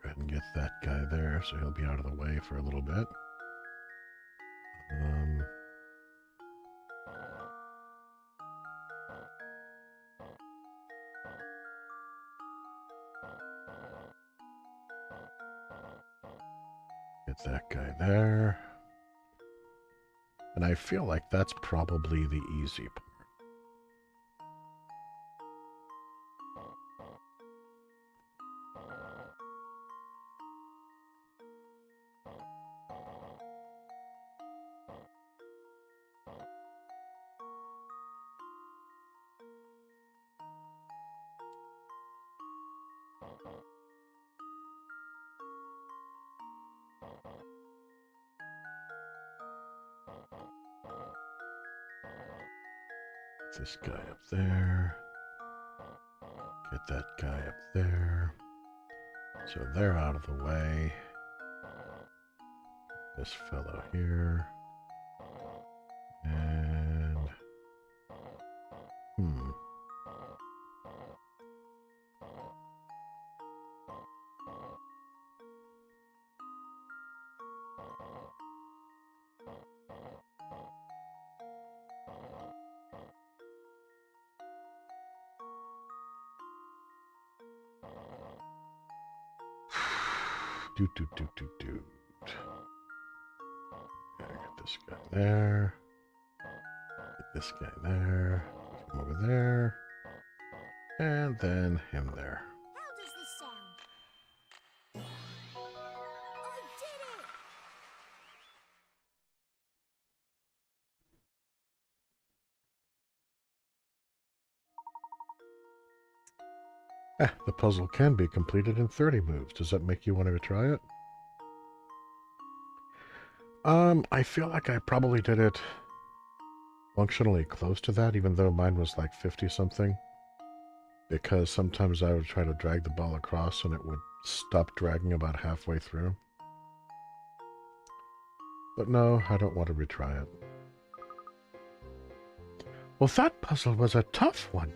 Go ahead and get that guy there, so he'll be out of the way for a little bit. Get that guy there. And I feel like that's probably the easy part. This guy up there. Get that guy up there. So they're out of the way. This fellow here. And... Get this guy there. Get this guy there. Come over there. And then him there. How does this sound? I did it! The puzzle can be completed in 30 moves. Does that make you want to try it? I feel like I probably did it functionally close to that, even though mine was like 50-something. Because sometimes I would try to drag the ball across and it would stop dragging about halfway through. But no, I don't want to retry it. Well, that puzzle was a tough one.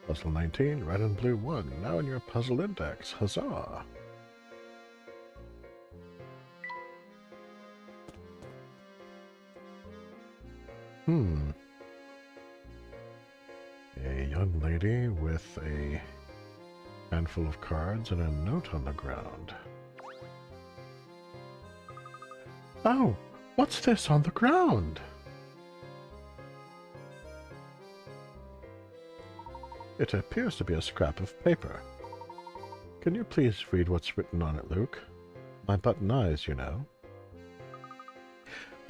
Puzzle 19, red and blue 1. Now in your puzzle index. Huzzah! A young lady with a handful of cards and a note on the ground. Oh, what's this on the ground? It appears to be a scrap of paper. Can you please read what's written on it, Luke? My button eyes, you know.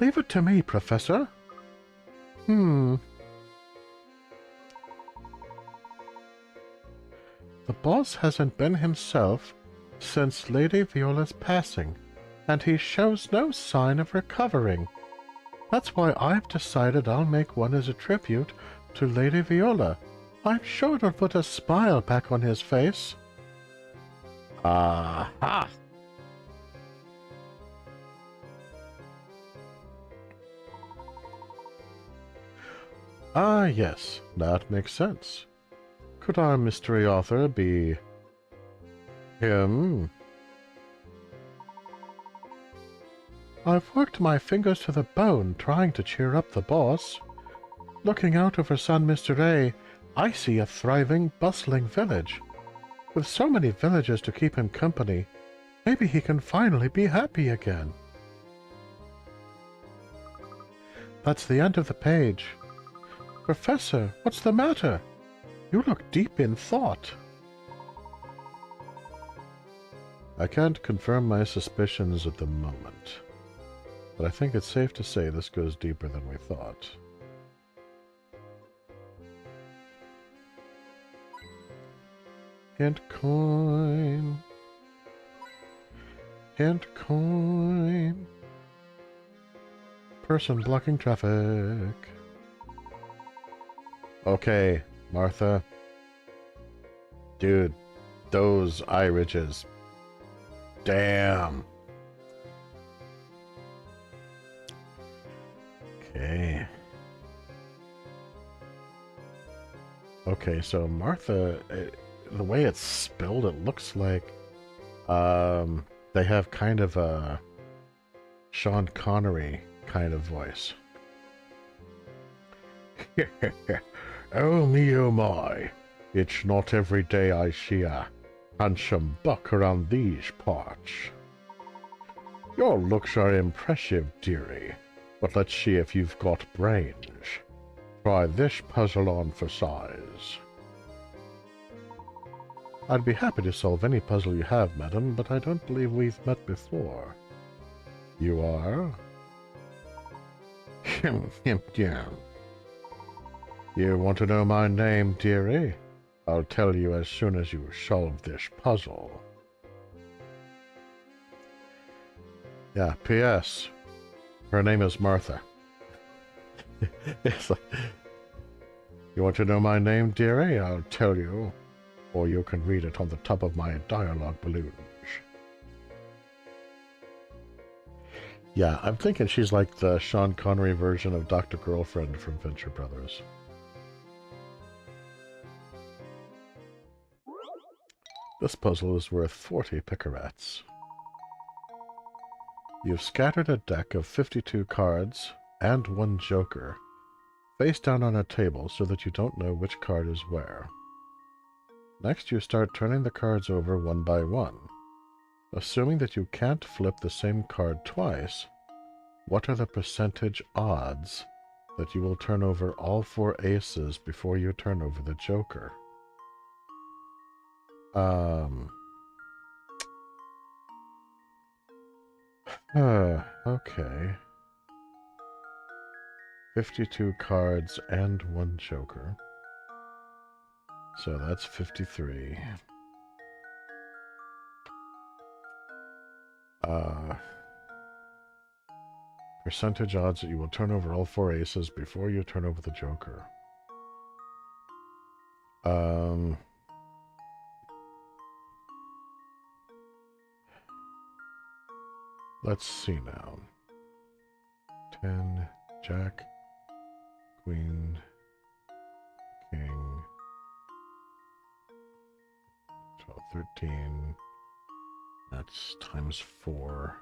Leave it to me, Professor. The boss hasn't been himself since Lady Viola's passing, and he shows no sign of recovering. That's why I've decided I'll make one as a tribute to Lady Viola. I'm sure it'll put a smile back on his face. Aha! Ah, yes, that makes sense. Could our mystery author be... him? I've worked my fingers to the bone trying to cheer up the boss. Looking out over San Mr. A, I see a thriving, bustling village. With so many villagers to keep him company, maybe he can finally be happy again. That's the end of the page. Professor, what's the matter? You look deep in thought. I can't confirm my suspicions at the moment. But I think it's safe to say this goes deeper than we thought. Hint coin. Hint coin. Person blocking traffic. Okay, Martha. Dude, those eye ridges. Damn. Okay. Okay, so Martha, the way it's spelled, it looks like they have kind of a Sean Connery kind of voice. Oh me, oh my. It's not every day I see a handsome buck around these parts. Your looks are impressive, dearie, but let's see if you've got brains. Try this puzzle on for size. I'd be happy to solve any puzzle you have, madam, but I don't believe we've met before. You are? Yeah. You want to know my name, dearie? I'll tell you as soon as you solve this puzzle. Yeah, P.S. Her name is Martha. It's like, you want to know my name, dearie? I'll tell you. Or you can read it on the top of my dialogue balloons. Yeah, I'm thinking she's like the Sean Connery version of Dr. Girlfriend from Venture Brothers. This puzzle is worth 40 picarats. You've scattered a deck of 52 cards and one joker face down on a table so that you don't know which card is where. Next, you start turning the cards over one by one. Assuming that you can't flip the same card twice, what are the percentage odds that you will turn over all 4 aces before you turn over the joker? Okay. 52 cards and one joker. So that's 53. Percentage odds that you will turn over all 4 aces before you turn over the joker. Let's see now. 10, Jack, Queen, King, 12, 13. That's times 4.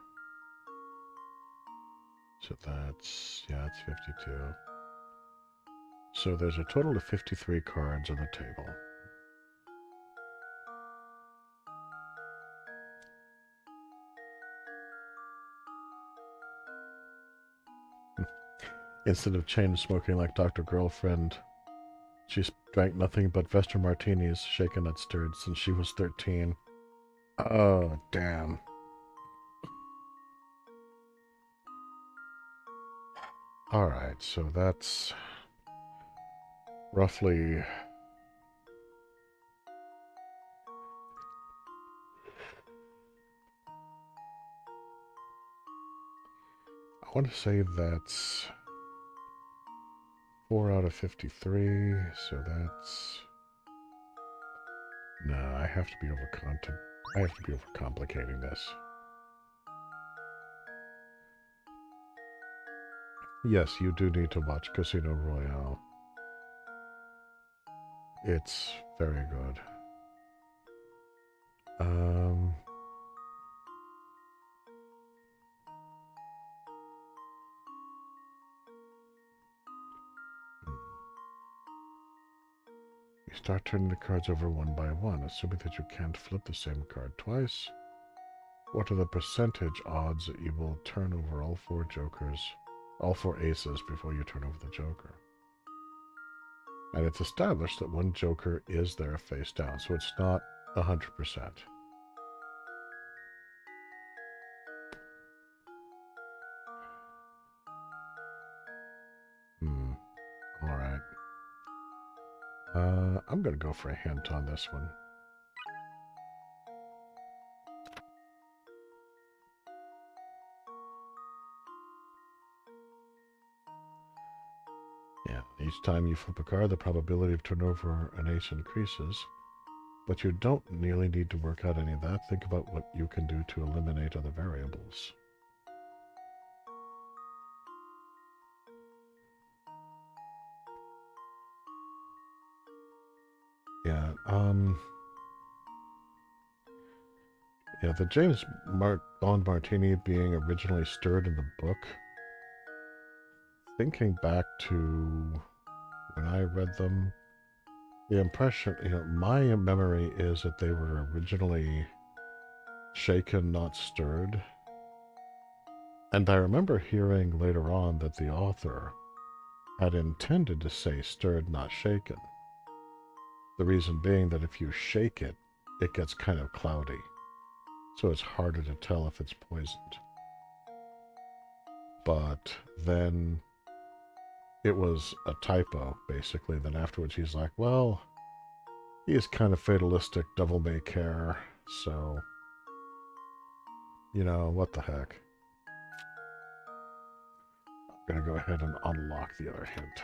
So that's, yeah, it's 52. So there's a total of 53 cards on the table. Instead of chain smoking like Dr. Girlfriend, she drank nothing but Vester martinis, shaken not stirred, since she was 13. Oh, damn. Alright, so that's roughly... I want to say that's 4 out of 53, so that's... No, I have to be overcomplicating this. Yes, you do need to watch Casino Royale. It's very good. You start turning the cards over one by one, assuming that you can't flip the same card twice. What are the percentage odds that you will turn over all 4 jokers, all 4 aces before you turn over the joker? And it's established that one joker is there face down, so it's not 100%. I'm going to go for a hint on this one. Yeah, each time you flip a card, the probability of turnover an ace increases. But you don't really need to work out any of that. Think about what you can do to eliminate other variables. Yeah, yeah, the James Bond Martini being originally stirred in the book, thinking back to when I read them, the impression, my memory is that they were originally shaken, not stirred. And I remember hearing later on that the author had intended to say stirred, not shaken. The reason being that if you shake it, it gets kind of cloudy. So it's harder to tell if it's poisoned. But then it was a typo, basically. Then afterwards he's like, well, he is kind of fatalistic, devil may care, so, what the heck. I'm going to go ahead and unlock the other hint.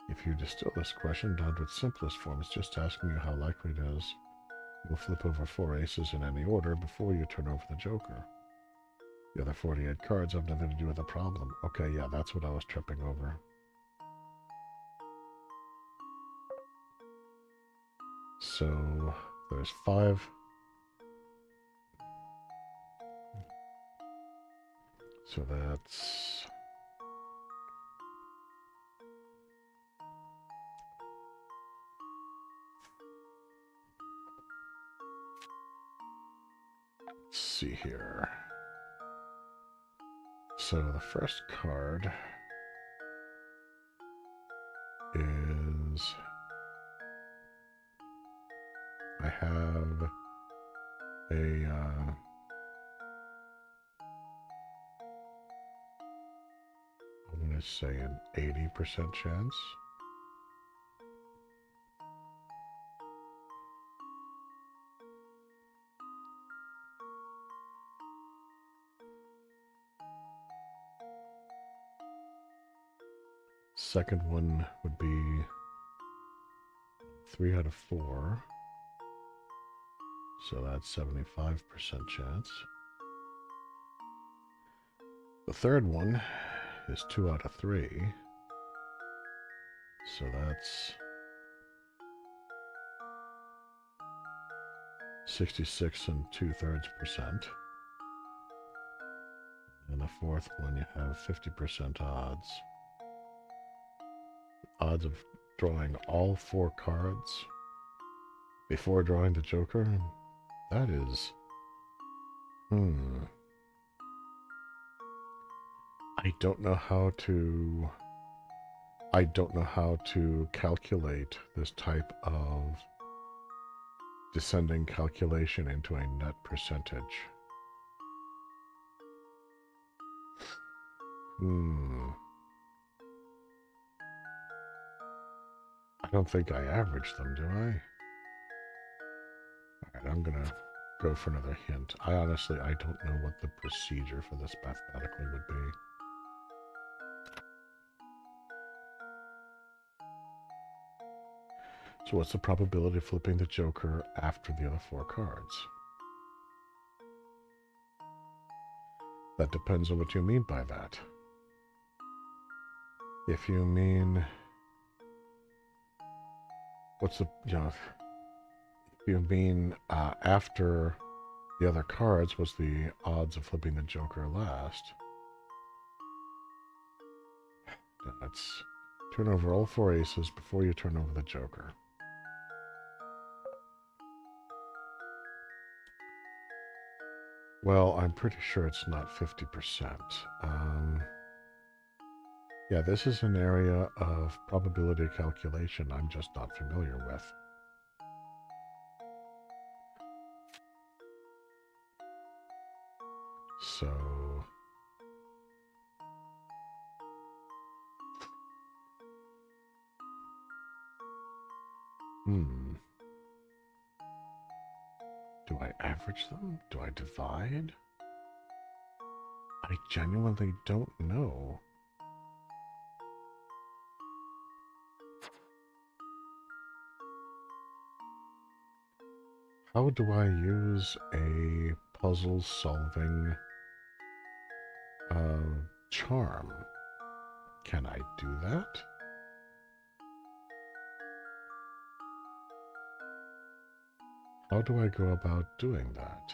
If you distill this question down to its simplest form, it's just asking you how likely it is you'll flip over 4 aces in any order before you turn over the joker. The other 48 cards have nothing to do with the problem. Okay, yeah, that's what I was tripping over. So, there's 5. So that's... Let's see here. So the first card is... I have a... I'm going to say an 80% chance. Second one would be 3 out of 4. So that's 75% chance. The third one is 2 out of 3. So that's 66 and 2/3%. And the fourth one, you have 50% odds. Odds of drawing all 4 cards before drawing the joker. That is... I don't know how to calculate this type of descending calculation into a net percentage. I don't think I averaged them, do I? Alright, I'm gonna go for another hint. I don't know what the procedure for this mathematically would be. So what's the probability of flipping the joker after the other 4 cards? That depends on what you mean by that. If you mean... What's the... if you mean after the other cards, what's the odds of flipping the joker last? Let's turn over all 4 aces before you turn over the joker. Well, I'm pretty sure it's not 50%. Yeah, this is an area of probability calculation I'm just not familiar with. So... Hmm. Do I average them? Do I divide? I genuinely don't know. How do I use a puzzle-solving charm? Can I do that? How do I go about doing that?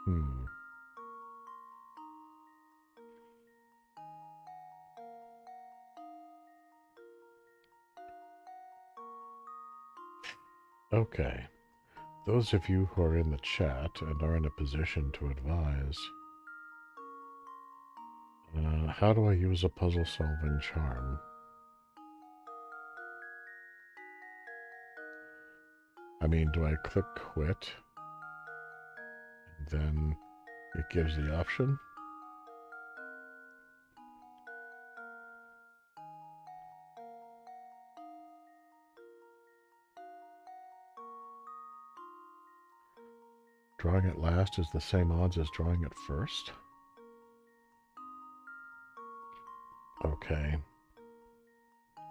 Hmm. Okay. Those of you who are in the chat and are in a position to advise, how do I use a puzzle-solving charm? I mean, do I click quit? And then it gives the option? Drawing it last is the same odds as drawing it first? Okay.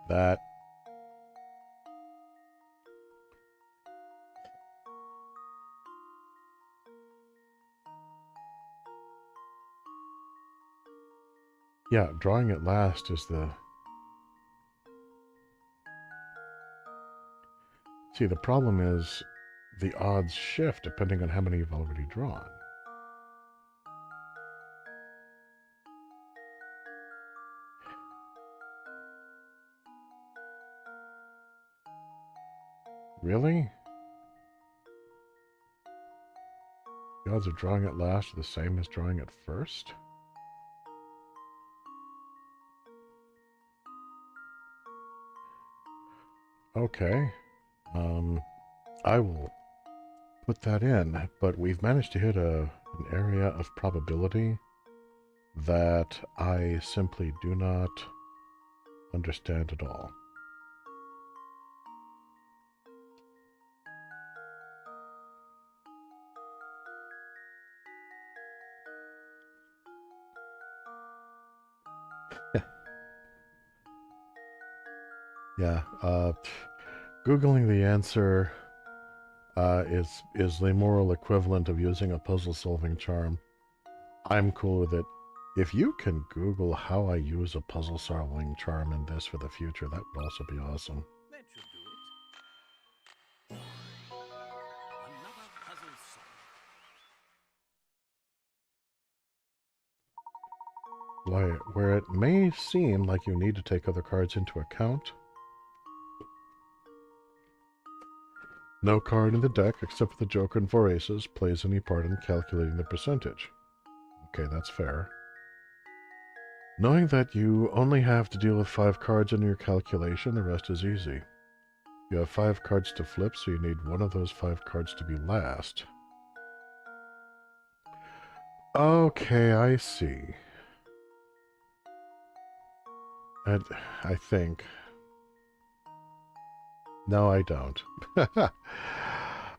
That... Yeah, drawing it last is the... See, the problem is the odds shift depending on how many you've already drawn. Really? The odds of drawing it last are the same as drawing it first? Okay. I will put that in, but we've managed to hit an area of probability that I simply do not understand at all. Yeah, Googling the answer is the moral equivalent of using a puzzle-solving charm. I'm cool with it. If you can Google how I use a puzzle-solving charm in this for the future, that would also be awesome. That should do it. Another puzzle solved. Where it may seem like you need to take other cards into account, no card in the deck, except for the Joker and 4 aces, plays any part in calculating the percentage. Okay, that's fair. Knowing that you only have to deal with 5 cards in your calculation, the rest is easy. You have 5 cards to flip, so you need one of those 5 cards to be last. Okay, I see. I think. No, I don't.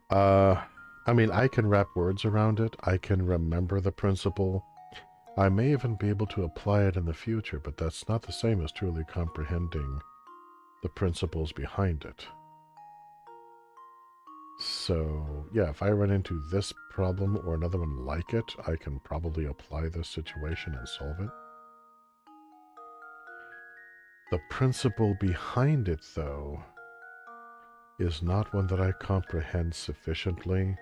I mean, I can wrap words around it. I can remember the principle. I may even be able to apply it in the future, but that's not the same as truly comprehending the principles behind it. So, yeah, if I run into this problem or another one like it, I can probably apply this situation and solve it. The principle behind it, though, is not one that I comprehend sufficiently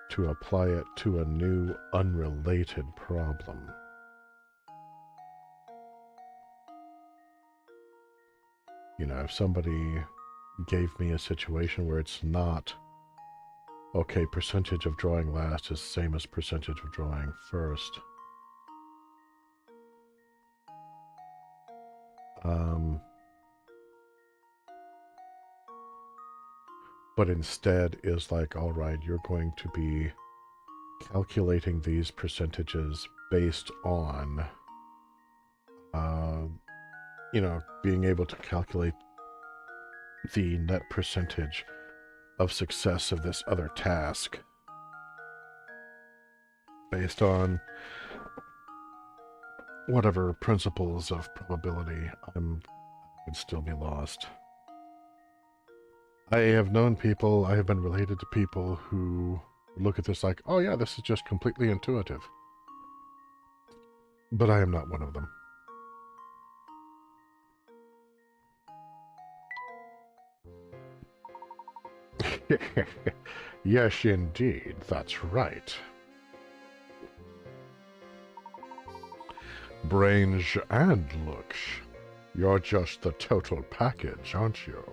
to apply it to a new, unrelated problem. You know, if somebody gave me a situation where it's not, okay, percentage of drawing last is the same as percentage of drawing first. But instead is like, all right, you're going to be calculating these percentages based on, you know, being able to calculate the net percentage of success of this other task based on whatever principles of probability, I would still be lost. I have known people, I have been related to people who look at this like, oh yeah, this is just completely intuitive. But I am not one of them. Yes, indeed, that's right. Brains and looks. You're just the total package, aren't you?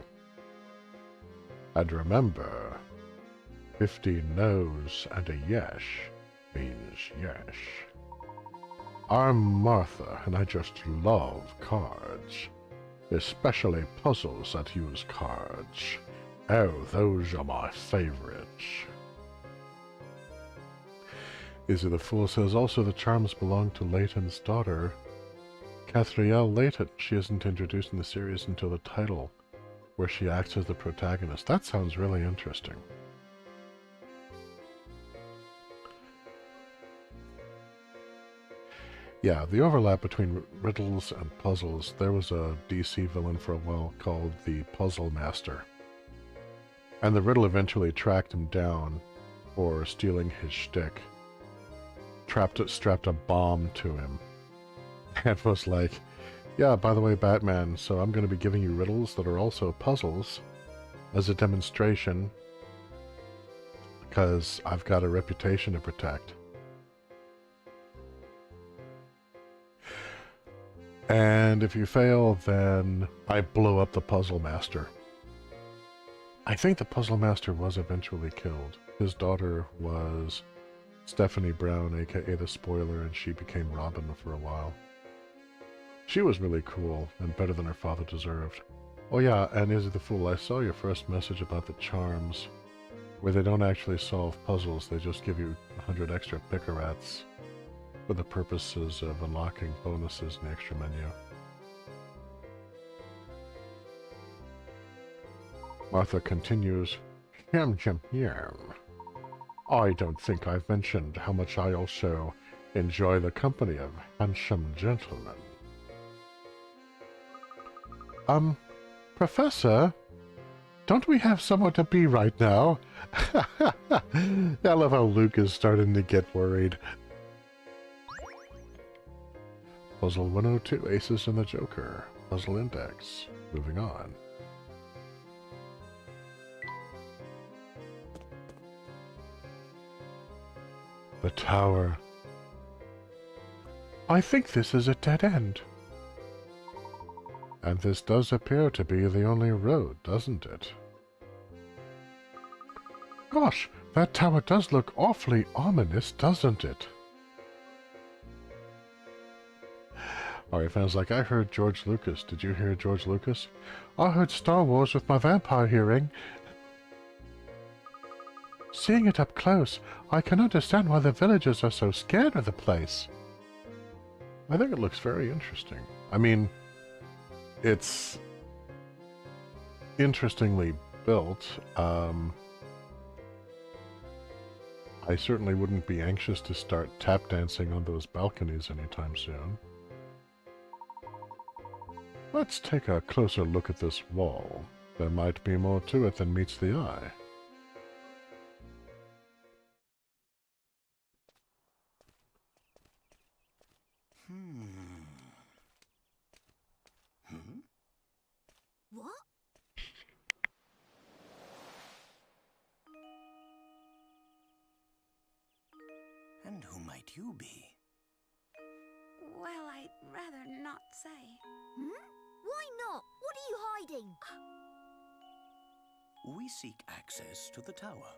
And remember, 50 no's and a yes means yes. I'm Martha, and I just love cards. Especially puzzles that use cards. Oh, those are my favorites. Izzy the Fool says, also the charms belong to Layton's daughter, Cathriel Layton. She isn't introduced in the series until the title, where she acts as the protagonist. That sounds really interesting. Yeah, the overlap between riddles and puzzles. There was a DC villain for a while called the Puzzle Master. And the riddle eventually tracked him down for stealing his shtick. Strapped a bomb to him. And was like, yeah, by the way, Batman, so I'm going to be giving you riddles that are also puzzles as a demonstration because I've got a reputation to protect. And if you fail, then I blow up the Puzzle Master. I think the Puzzle Master was eventually killed. His daughter was Stephanie Brown, aka the Spoiler, and she became Robin for a while. She was really cool, and better than her father deserved. Oh yeah, and Izzy the Fool, I saw your first message about the charms, where they don't actually solve puzzles, they just give you 100 extra picarats for the purposes of unlocking bonuses in the extra menu. Martha continues, Yum yum yum. I don't think I've mentioned how much I also enjoy the company of handsome gentlemen. Professor, don't we have somewhere to be right now? I love how Luke is starting to get worried. Puzzle 102, Aces and the Joker. Puzzle Index. Moving on. The tower. I think this is a dead end. And this does appear to be the only road, doesn't it? Gosh, that tower does look awfully ominous, doesn't it? Alright, fans, like I heard George Lucas. Did you hear George Lucas? I heard Star Wars with my vampire hearing. Seeing it up close, I can understand why the villagers are so scared of the place. I think it looks very interesting. I mean, it's interestingly built. I certainly wouldn't be anxious to start tap dancing on those balconies anytime soon. Let's take a closer look at this wall. There might be more to it than meets the eye. What? And who might you be? Well, I'd rather not say. Hmm? Why not? What are you hiding? We seek access to the tower.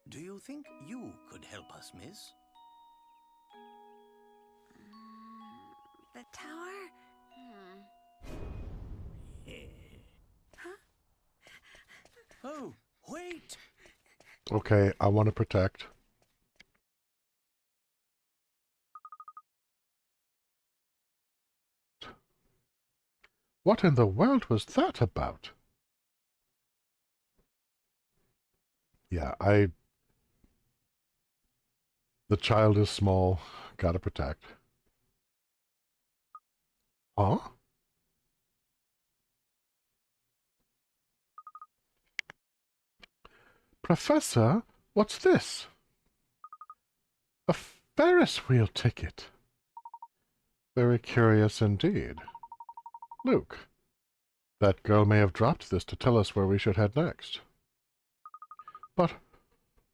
Do you think you could help us, miss? The tower? Huh? Oh, wait! Okay, I want to protect. What in the world was that about? Yeah, the child is small. Gotta protect. Huh? Professor, what's this? A Ferris wheel ticket. Very curious indeed. Luke, that girl may have dropped this to tell us where we should head next. But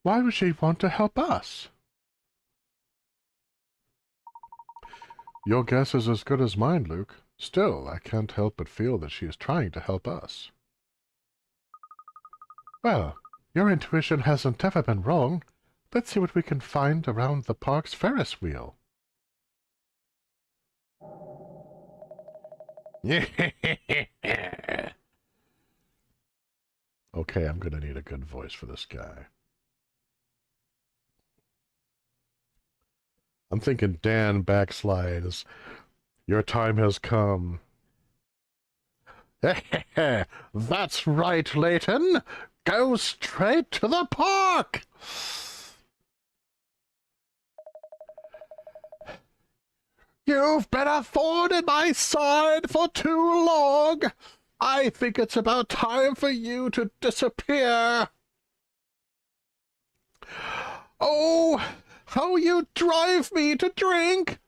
why would she want to help us? Your guess is as good as mine, Luke. Still, I can't help but feel that she is trying to help us. Well, your intuition hasn't ever been wrong. Let's see what we can find around the park's Ferris wheel. Okay, I'm gonna need a good voice for this guy. I'm thinking Dan Backslide is, your time has come. That's right, Layton. Go straight to the park. You've been a thorn in my side for too long. I think it's about time for you to disappear. Oh, how you drive me to drink!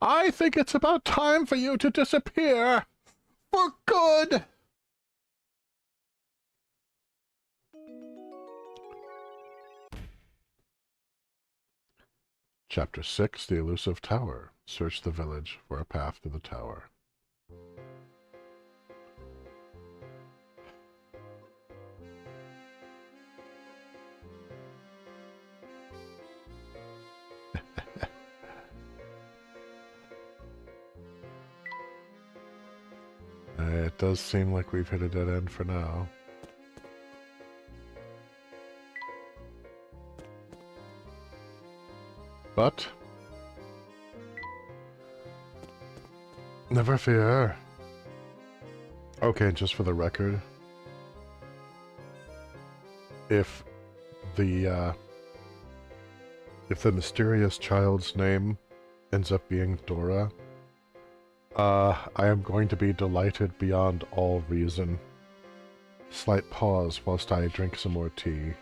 I think it's about time for you to disappear. For good! Chapter 6, The Elusive Tower. Search the village for a path to the tower. It does seem like we've hit a dead end for now. But never fear. Okay, just for the record, if the mysterious child's name ends up being Dora, I am going to be delighted beyond all reason. Slight pause whilst I drink some more tea.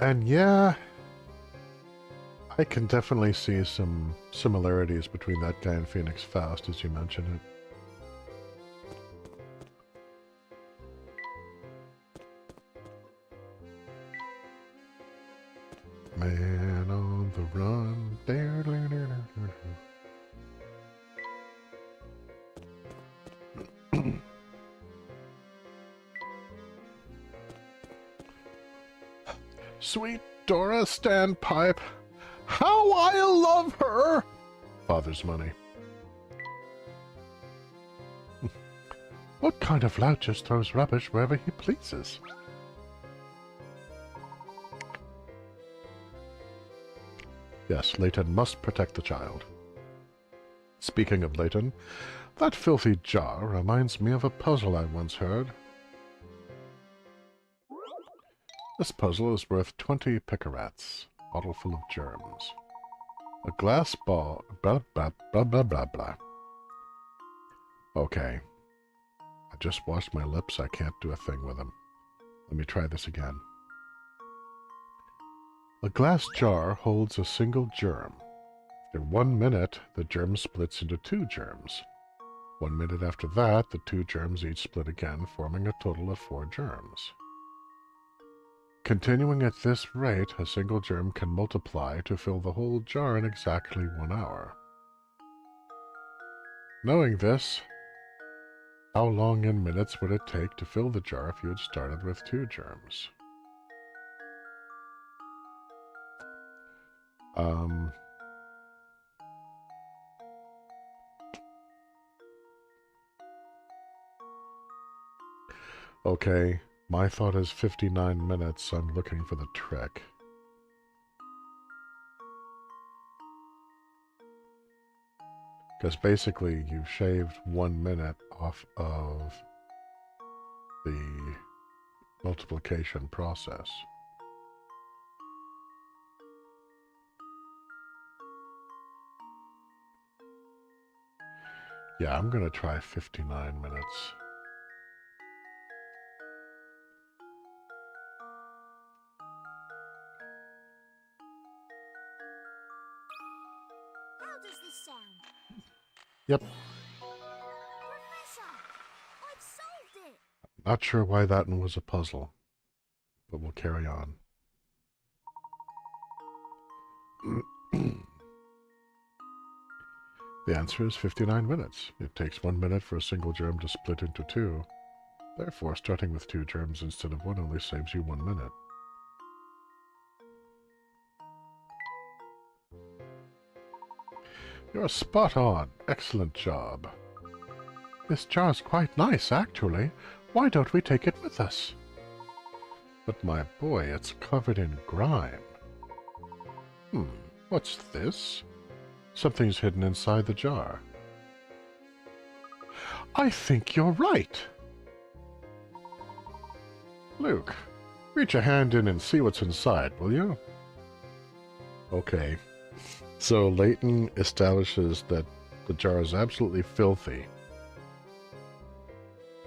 And yeah, I can definitely see some similarities between that guy and Phoenix Faust, as you mentioned it. Man on the run. Sweet Dora Standpipe. How I love her! Father's money. What kind of lout just throws rubbish wherever he pleases? Yes, Layton must protect the child. Speaking of Layton, that filthy jar reminds me of a puzzle I once heard. This puzzle is worth 20 picarats. Bottle full of germs. A glass ball. Blah, blah, blah, blah, blah, blah. Okay. I just washed my lips. I can't do a thing with them. Let me try this again. A glass jar holds a single germ. After 1 minute, the germ splits into 2 germs. 1 minute after that, the 2 germs each split again, forming a total of 4 germs. Continuing at this rate, a single germ can multiply to fill the whole jar in exactly 1 hour. Knowing this, How long in minutes would it take to fill the jar if you had started with 2 germs? Okay, my thought is 59 minutes, so I'm looking for the trick. Because basically, you've shaved 1 minute off of the multiplication process. Yeah, I'm going to try 59 minutes. How does this sound? Yep. Professor! I've solved it! Not sure why that one was a puzzle, but we'll carry on. The answer is 59 minutes. It takes 1 minute for a single germ to split into 2. Therefore, starting with 2 germs instead of 1 only saves you 1 minute. You're spot on. Excellent job. This jar's quite nice, actually. Why don't we take it with us? But my boy, it's covered in grime. What's this? Something's hidden inside the jar. I think you're right. Luke, reach a hand in and see what's inside, will you? Okay. So Layton establishes that the jar is absolutely filthy.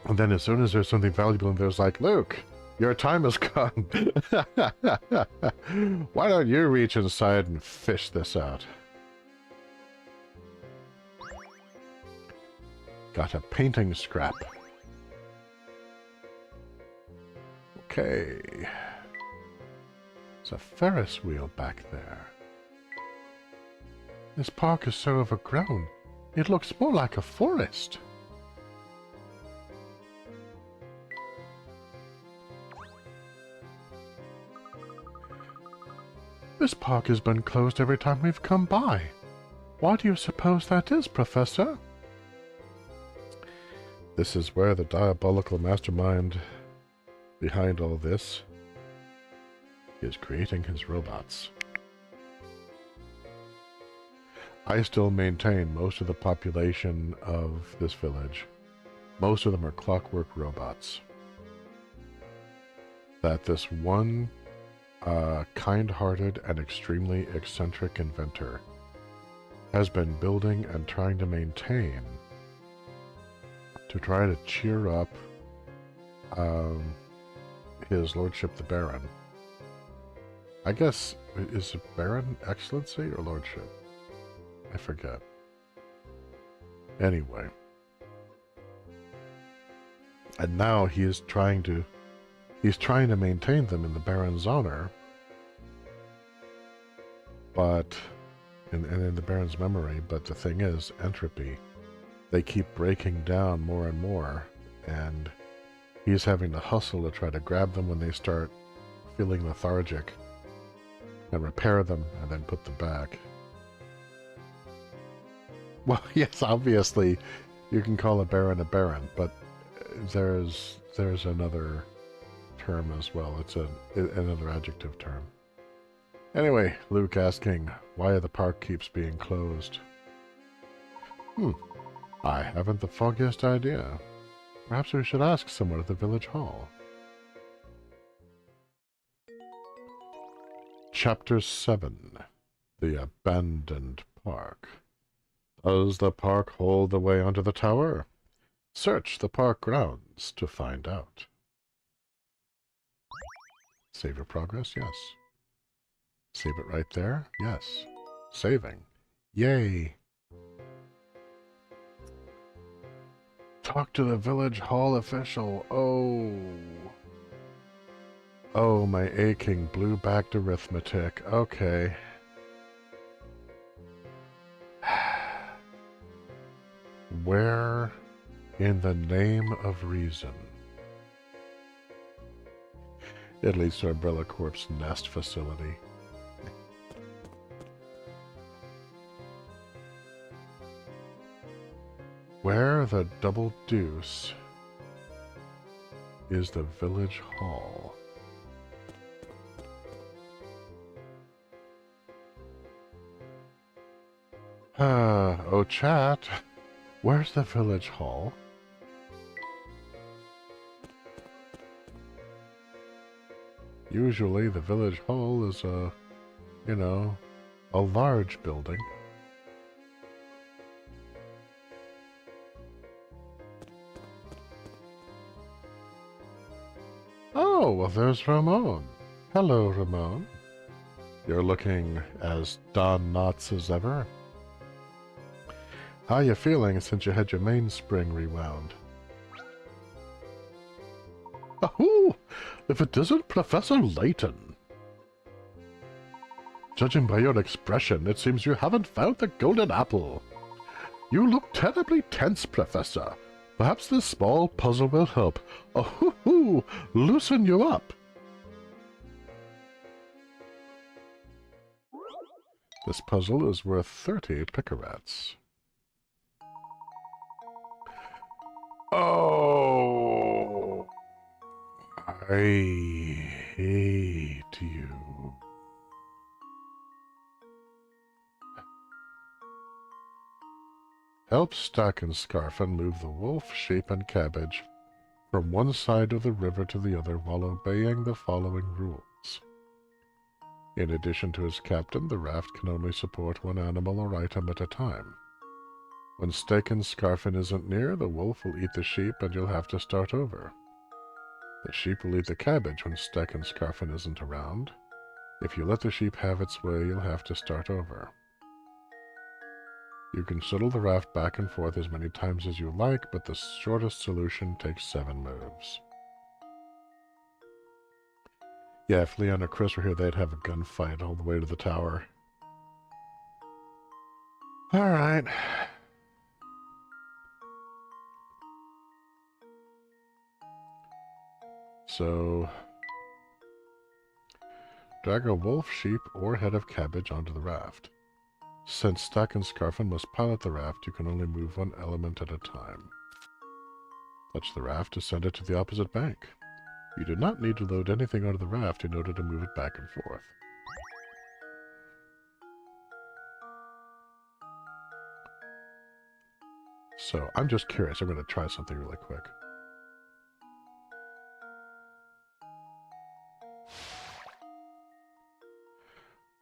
And then as soon as there's something valuable in there, it's like, Luke, your time has come. Why don't you reach inside and fish this out? Got a painting scrap. Okay. There's a Ferris wheel back there. This park is so overgrown, it looks more like a forest. This park has been closed every time we've come by. Why do you suppose that is, Professor? This is where the diabolical mastermind behind all this is creating his robots. I still maintain most of the population of this village, most of them are clockwork robots. That this one kind-hearted and extremely eccentric inventor has been building and trying to maintain to try to cheer up his lordship the Baron. I guess, is it Baron Excellency or Lordship? I forget. Anyway. And now he is trying to maintain them in the Baron's honor, but and in the Baron's memory, but the thing is, entropy. They keep breaking down more and more, and he's having to hustle to try to grab them when they start feeling lethargic, and repair them, and then put them back. Well, yes, obviously, you can call a Baron, but there's another term as well. It's another adjective term. Anyway, Luke asking why the park keeps being closed. I haven't the foggiest idea. Perhaps we should ask someone at the village hall. Chapter 7. The Abandoned Park. Does the park hold the way onto the tower? Search the park grounds to find out. Save your progress? Yes. Save it right there? Yes. Saving. Yay! Talk to the village hall official. Oh, my aching blue-backed arithmetic. Okay. Where In the name of reason. It leads to Umbrella Corp's nest facility. Where the double deuce is the village hall? Oh chat, where's the village hall? Usually the village hall is a, you know, a large building. Oh, well there's Ramon. Hello, Ramon. You're looking as Don Knotts as ever. How you feeling since you had your mainspring rewound? Ahoo! If it isn't Professor Layton. Judging by your expression, it seems you haven't found the golden apple. You look terribly tense, Professor. Perhaps this small puzzle will help. Ahoo! Loosen you up. This puzzle is worth 30 picarats. Oh, I hate you. Help Stack and Scarfin move the wolf, sheep, and cabbage from one side of the river to the other while obeying the following rules. In addition to its captain, the raft can only support one animal or item at a time. When Steak and Scarfin isn't near, the wolf will eat the sheep and you'll have to start over. The sheep will eat the cabbage when Steak and Scarfin isn't around. If you let the sheep have its way, you'll have to start over. You can shuttle the raft back and forth as many times as you like, but the shortest solution takes 7 moves. Yeah, if Leon or Chris were here, they'd have a gunfight all the way to the tower. Alright. So, drag a wolf, sheep, or head of cabbage onto the raft. Since Stack and Scarfin must pilot the raft, you can only move one element at a time. Touch the raft to send it to the opposite bank. You do not need to load anything onto the raft in order to move it back and forth. So, I'm just curious. I'm going to try something really quick.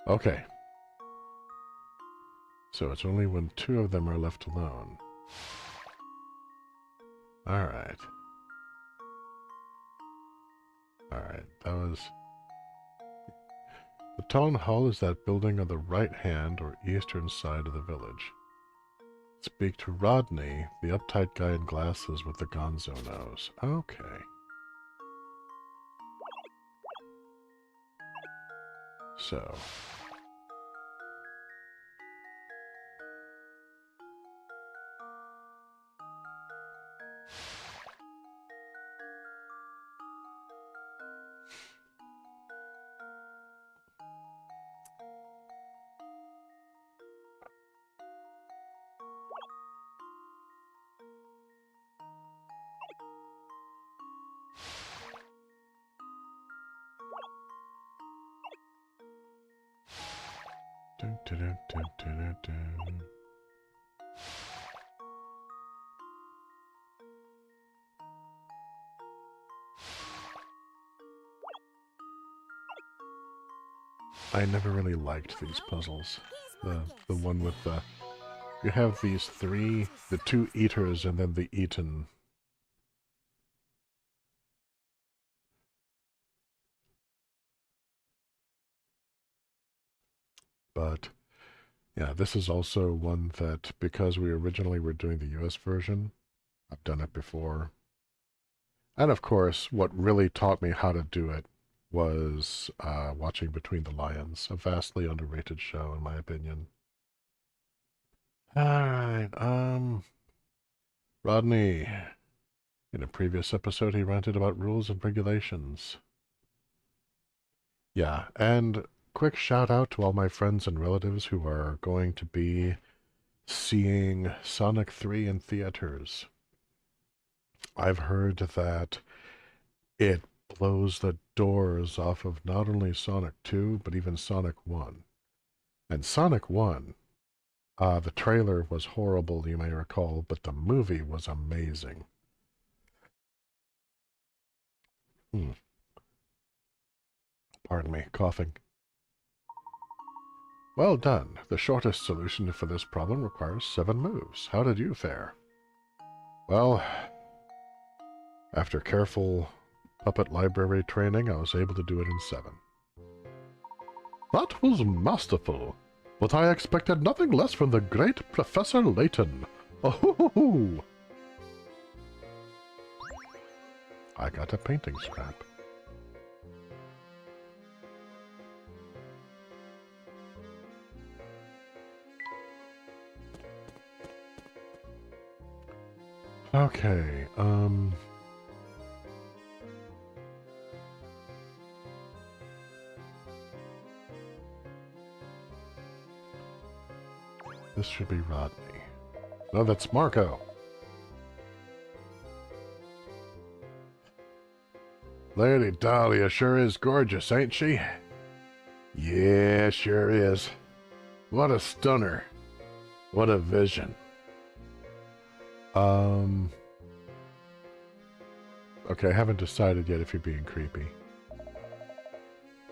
Okay. So it's only when 2 of them are left alone. Alright. Alright, that was... The town hall is that building on the right hand or eastern side of the village. Speak to Rodney, the uptight guy in glasses with the gonzo nose. Okay. So... Dun, dun, dun, dun, dun, dun. I never really liked these puzzles. The one with the... You have these 3, the 2 eaters and then the eaten. But, yeah, this is also one that, because we originally were doing the US version, I've done it before. And of course, what really taught me how to do it was watching Between the Lions, a vastly underrated show, in my opinion. Alright, Rodney, In a previous episode, he ranted about rules and regulations. Yeah, and quick shout out to all my friends and relatives who are going to be seeing Sonic 3 in theaters. I've heard that it blows the doors off of not only Sonic 2, but even Sonic 1. And Sonic 1, the trailer was horrible, you may recall, but the movie was amazing. Pardon me, coughing. Well done. The shortest solution for this problem requires 7 moves. How did you fare? Well, after careful puppet library training, I was able to do it in 7. That was masterful, but I expected nothing less from the great Professor Layton. Oh, I got a painting scrap. Okay, this should be Rodney. No, that's Marco. Lady Dahlia sure is gorgeous, ain't she? Yeah, sure is. What a stunner. What a vision. Okay, I haven't decided yet if you're being creepy.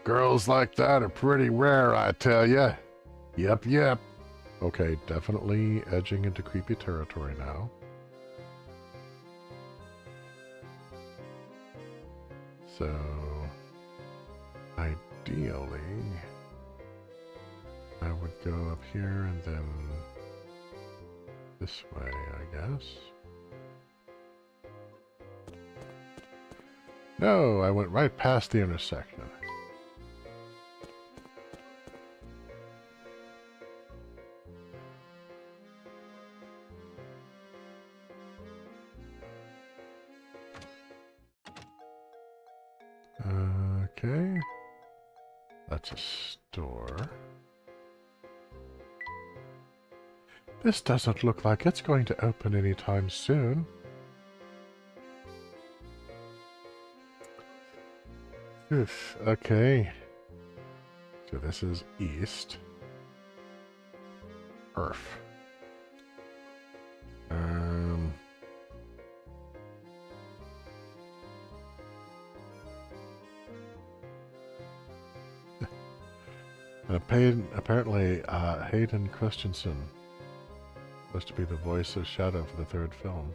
Girls like that are pretty rare, I tell ya. Yep. Okay, definitely edging into creepy territory now. So, ideally, I would go up here and then this way, I guess. No, I went right past the intersection. Okay. That's a store. This doesn't look like it's going to open anytime soon. Oof, okay. So this is east. Earth. Apparently, Hayden Christensen supposed to be the voice of Shadow for the 3rd film.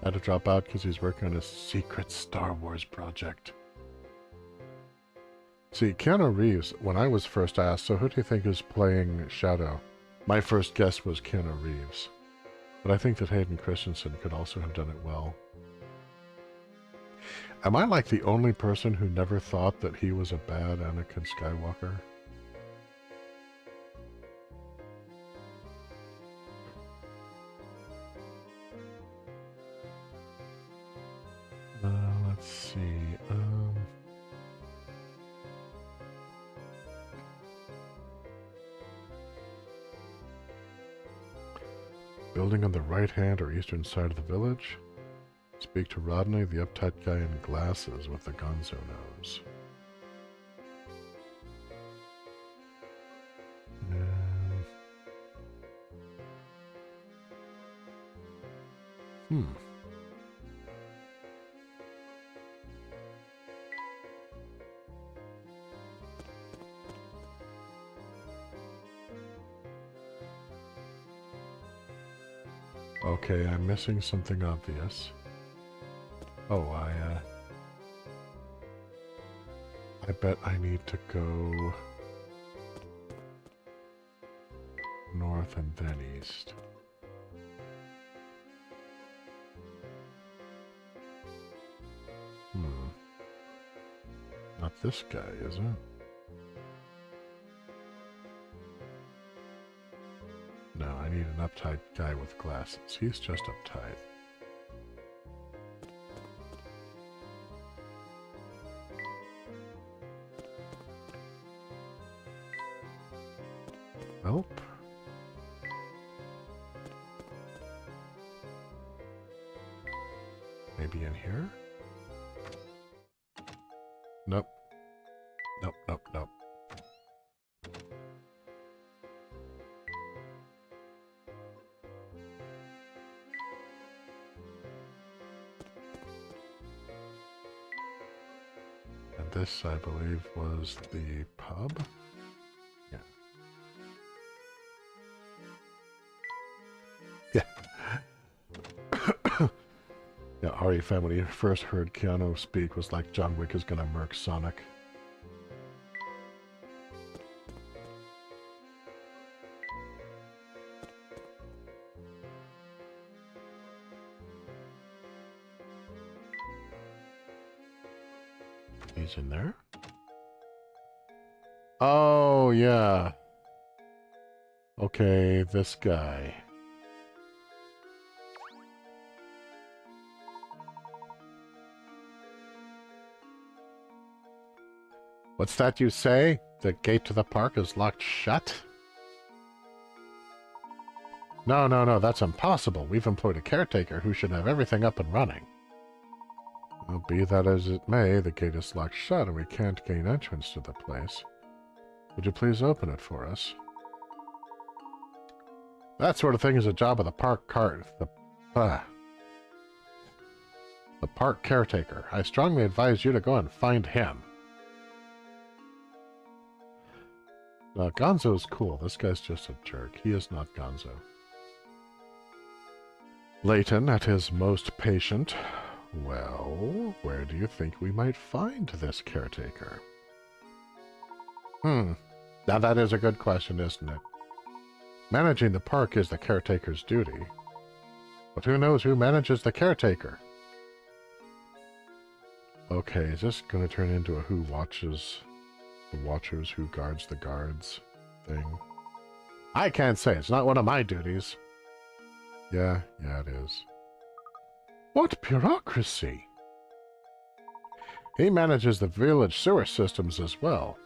Had to drop out because he's working on a secret Star Wars project. See, Keanu Reeves, when I was first asked, so who do you think is playing Shadow? My first guess was Keanu Reeves. But I think that Hayden Christensen could also have done it well. Am I like the only person who never thought that he was a bad Anakin Skywalker? Let's see. Building on the right-hand or eastern side of the village. Speak to Rodney, the uptight guy in glasses with the gonzo nose. Okay, I'm missing something obvious. Oh, I bet I need to go north and then east. Not this guy, is it? No, I need an uptight guy with glasses. He's just uptight. Welp. Maybe in here? Nope. Nope, nope, nope. And this, I believe, was the pub? Yeah. Yeah. Yeah, Ari family first heard Keanu speak was like John Wick is gonna murk Sonic. He's in there? Oh, yeah. Okay, this guy. What's that you say? The gate to the park is locked shut? No, no, no, that's impossible. We've employed a caretaker who should have everything up and running. Well, be that as it may, the gate is locked shut and we can't gain entrance to the place. Would you please open it for us? That sort of thing is a job of the park the park caretaker. I strongly advise you to go and find him. Gonzo's cool. This guy's just a jerk. He is not Gonzo. Layton, at his most patient. Well, where do you think we might find this caretaker? Now that is a good question, isn't it? Managing the park is the caretaker's duty. But who knows who manages the caretaker? Okay, is this going to turn into a who watches the watchers, who guards the guards thing? I can't say. It's not one of my duties. Yeah, it is. What bureaucracy! He manages the village sewer systems as well.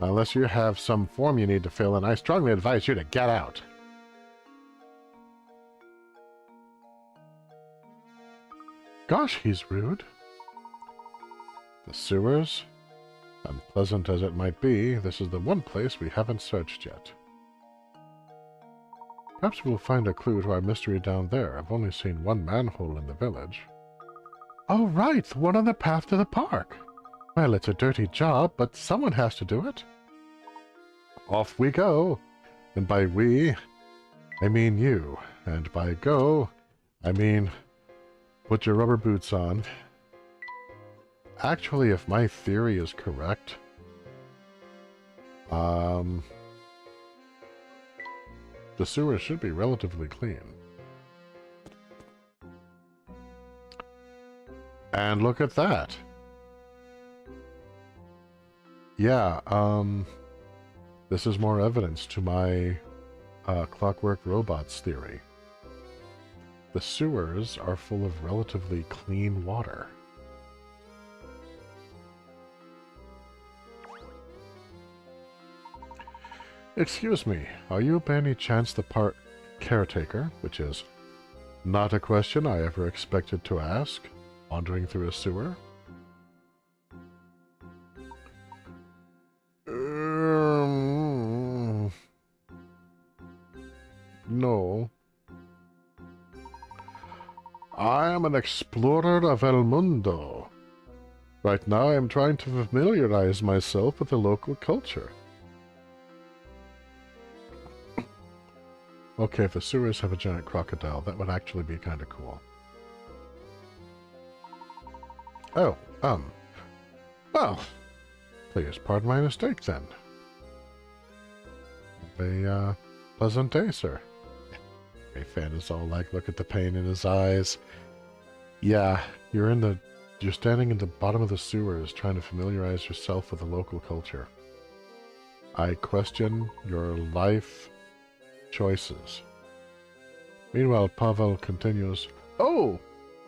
Unless you have some form you need to fill in, I strongly advise you to get out. Gosh, he's rude. The sewers? Unpleasant as it might be, this is the one place we haven't searched yet. Perhaps we'll find a clue to our mystery down there. I've only seen one manhole in the village. Oh, right, the one on the path to the park. Well, it's a dirty job, but someone has to do it. Off we go. And by we, I mean you. And by go, I mean put your rubber boots on. Actually, if my theory is correct, the sewers should be relatively clean. And look at that. Yeah, this is more evidence to my Clockwork Robots theory. The sewers are full of relatively clean water. Excuse me, are you by any chance the park caretaker, which is not a question I ever expected to ask, wandering through a sewer? No. I am an explorer of El Mundo. Right now I am trying to familiarize myself with the local culture. Okay, if the sewers have a giant crocodile, that would actually be kind of cool. Oh, well, please pardon my mistake then. Have a pleasant day, sir. A fan is all like, look at the pain in his eyes. Yeah, you're standing in the bottom of the sewers trying to familiarize yourself with the local culture. I question your life choices. Meanwhile, Pavel continues, Oh,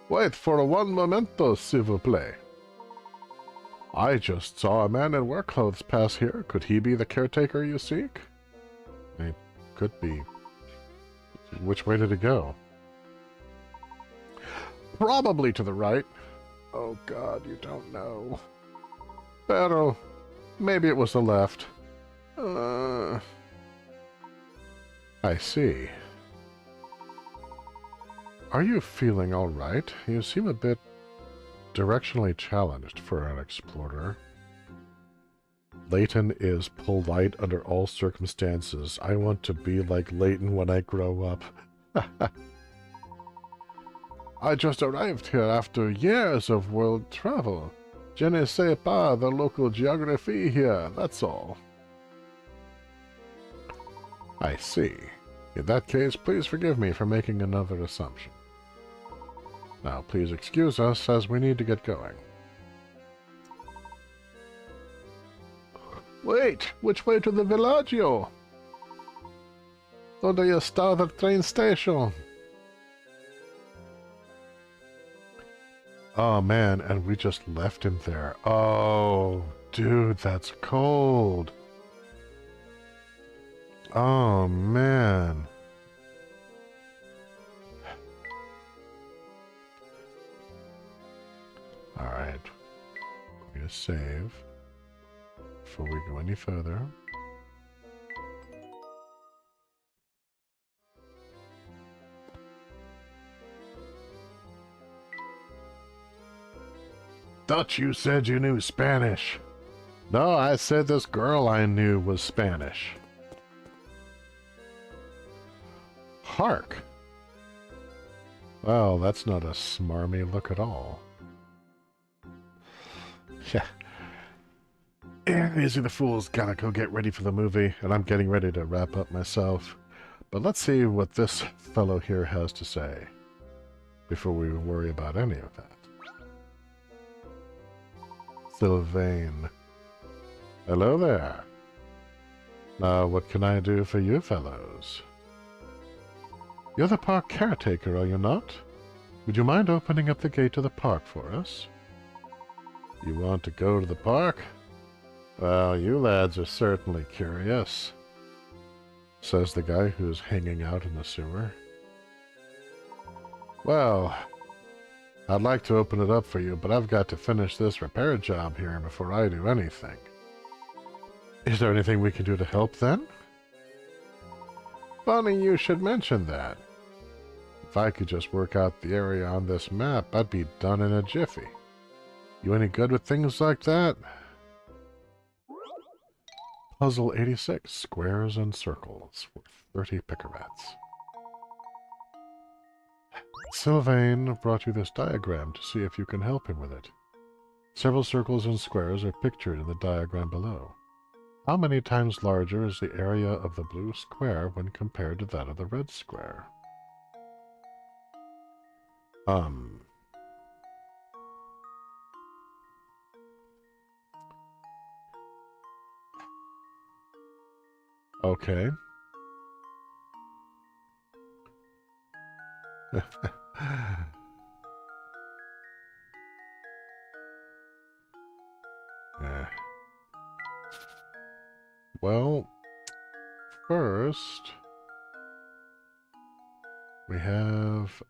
wait for one momento, s'il vous plaît. I just saw a man in work clothes pass here. Could he be the caretaker you seek? It could be. Which way did it go? Probably to the right. Oh God, you don't know. Pero, maybe it was the left. I see. Are you feeling all right? You seem a bit directionally challenged for an explorer. Layton is polite under all circumstances. I want to be like Layton when I grow up. I just arrived here after years of world travel. Je ne sais pas the local geography here, that's all. I see. In that case, please forgive me for making another assumption. Now, please excuse us as we need to get going. Wait! Which way to the villaggio? Donde está the train station? Oh man, and we just left him there. Oh, dude, that's cold. Oh man. Alright. I'm going to save before we go any further. Thought you said you knew Spanish. No, I said this girl I knew was Spanish. Hark! Well, that's not a smarmy look at all. Yeah. Easy the fool's gotta go get ready for the movie, and I'm getting ready to wrap up myself. But let's see what this fellow here has to say before we worry about any of that. Sylvain. Hello there. Now, what can I do for you fellows? You're the park caretaker, are you not? Would you mind opening up the gate to the park for us? You want to go to the park? Well, you lads are certainly curious, says the guy who's hanging out in the sewer. Well, I'd like to open it up for you, but I've got to finish this repair job here before I do anything. Is there anything we can do to help then? Funny you should mention that. If I could just work out the area on this map, I'd be done in a jiffy. You any good with things like that? Puzzle 86, squares and circles, worth 30 picarats. Sylvain brought you this diagram to see if you can help him with it. Several circles and squares are pictured in the diagram below. How many times larger is the area of the blue square when compared to that of the red square? Okay. Well, first we have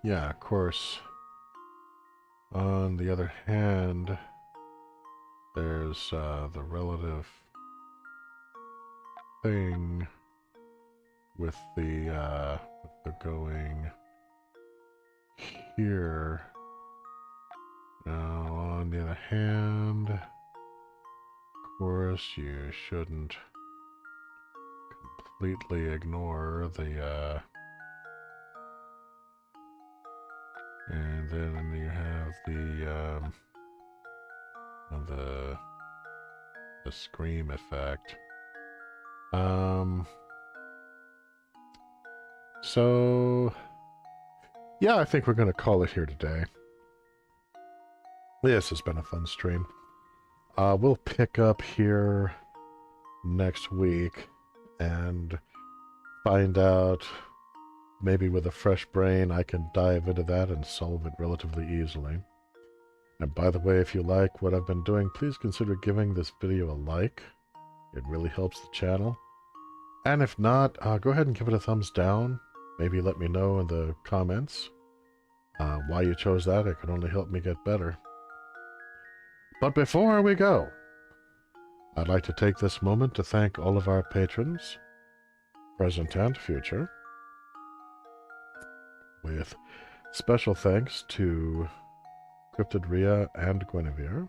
yeah, of course. On the other hand, there's the relative thing with the going here. Now, on the other hand, of course, you shouldn't completely ignore the and then you have the scream effect. So yeah, I think we're going to call it here today. This has been a fun stream. We'll pick up here next week and find out, maybe with a fresh brain, I can dive into that and solve it relatively easily. And by the way, if you like what I've been doing, please consider giving this video a like. It really helps the channel. And if not, go ahead and give it a thumbs down. Maybe let me know in the comments why you chose that. It can only help me get better. But before we go, I'd like to take this moment to thank all of our patrons, present and future, with special thanks to Cryptid Rhea and Guinevere.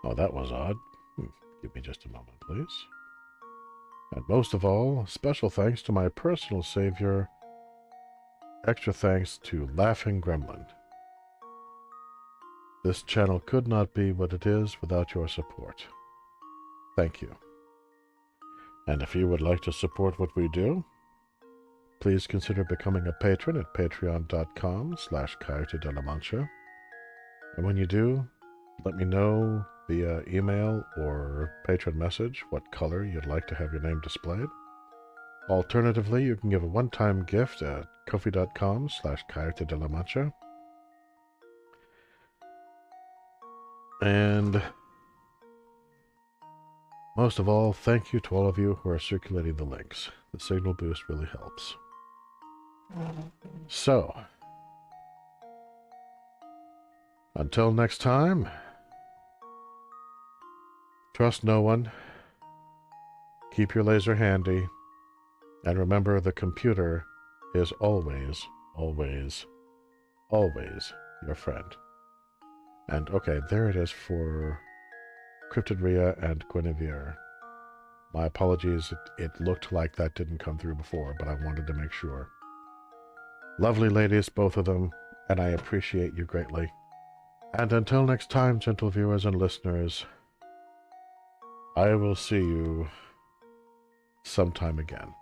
Oh, that was odd. Give me just a moment, please. And most of all, special thanks to my personal savior. Extra thanks to Laughing Gremlin. This channel could not be what it is without your support. Thank you. And if you would like to support what we do, please consider becoming a patron at patreon.com/Coyote de la Mancha. And when you do, let me know via email or patron message what color you'd like to have your name displayed. Alternatively, you can give a one-time gift at ko-fi.com/Coyote de la Mancha. And most of all, thank you to all of you who are circulating the links. The signal boost really helps. So, until next time, trust no one, keep your laser handy, and remember the computer is always, always, always your friend. And okay, there it is for Cryptid Rhea and Guinevere. My apologies, it looked like that didn't come through before, but I wanted to make sure. Lovely ladies, both of them, and I appreciate you greatly. And until next time, gentle viewers and listeners, I will see you sometime again.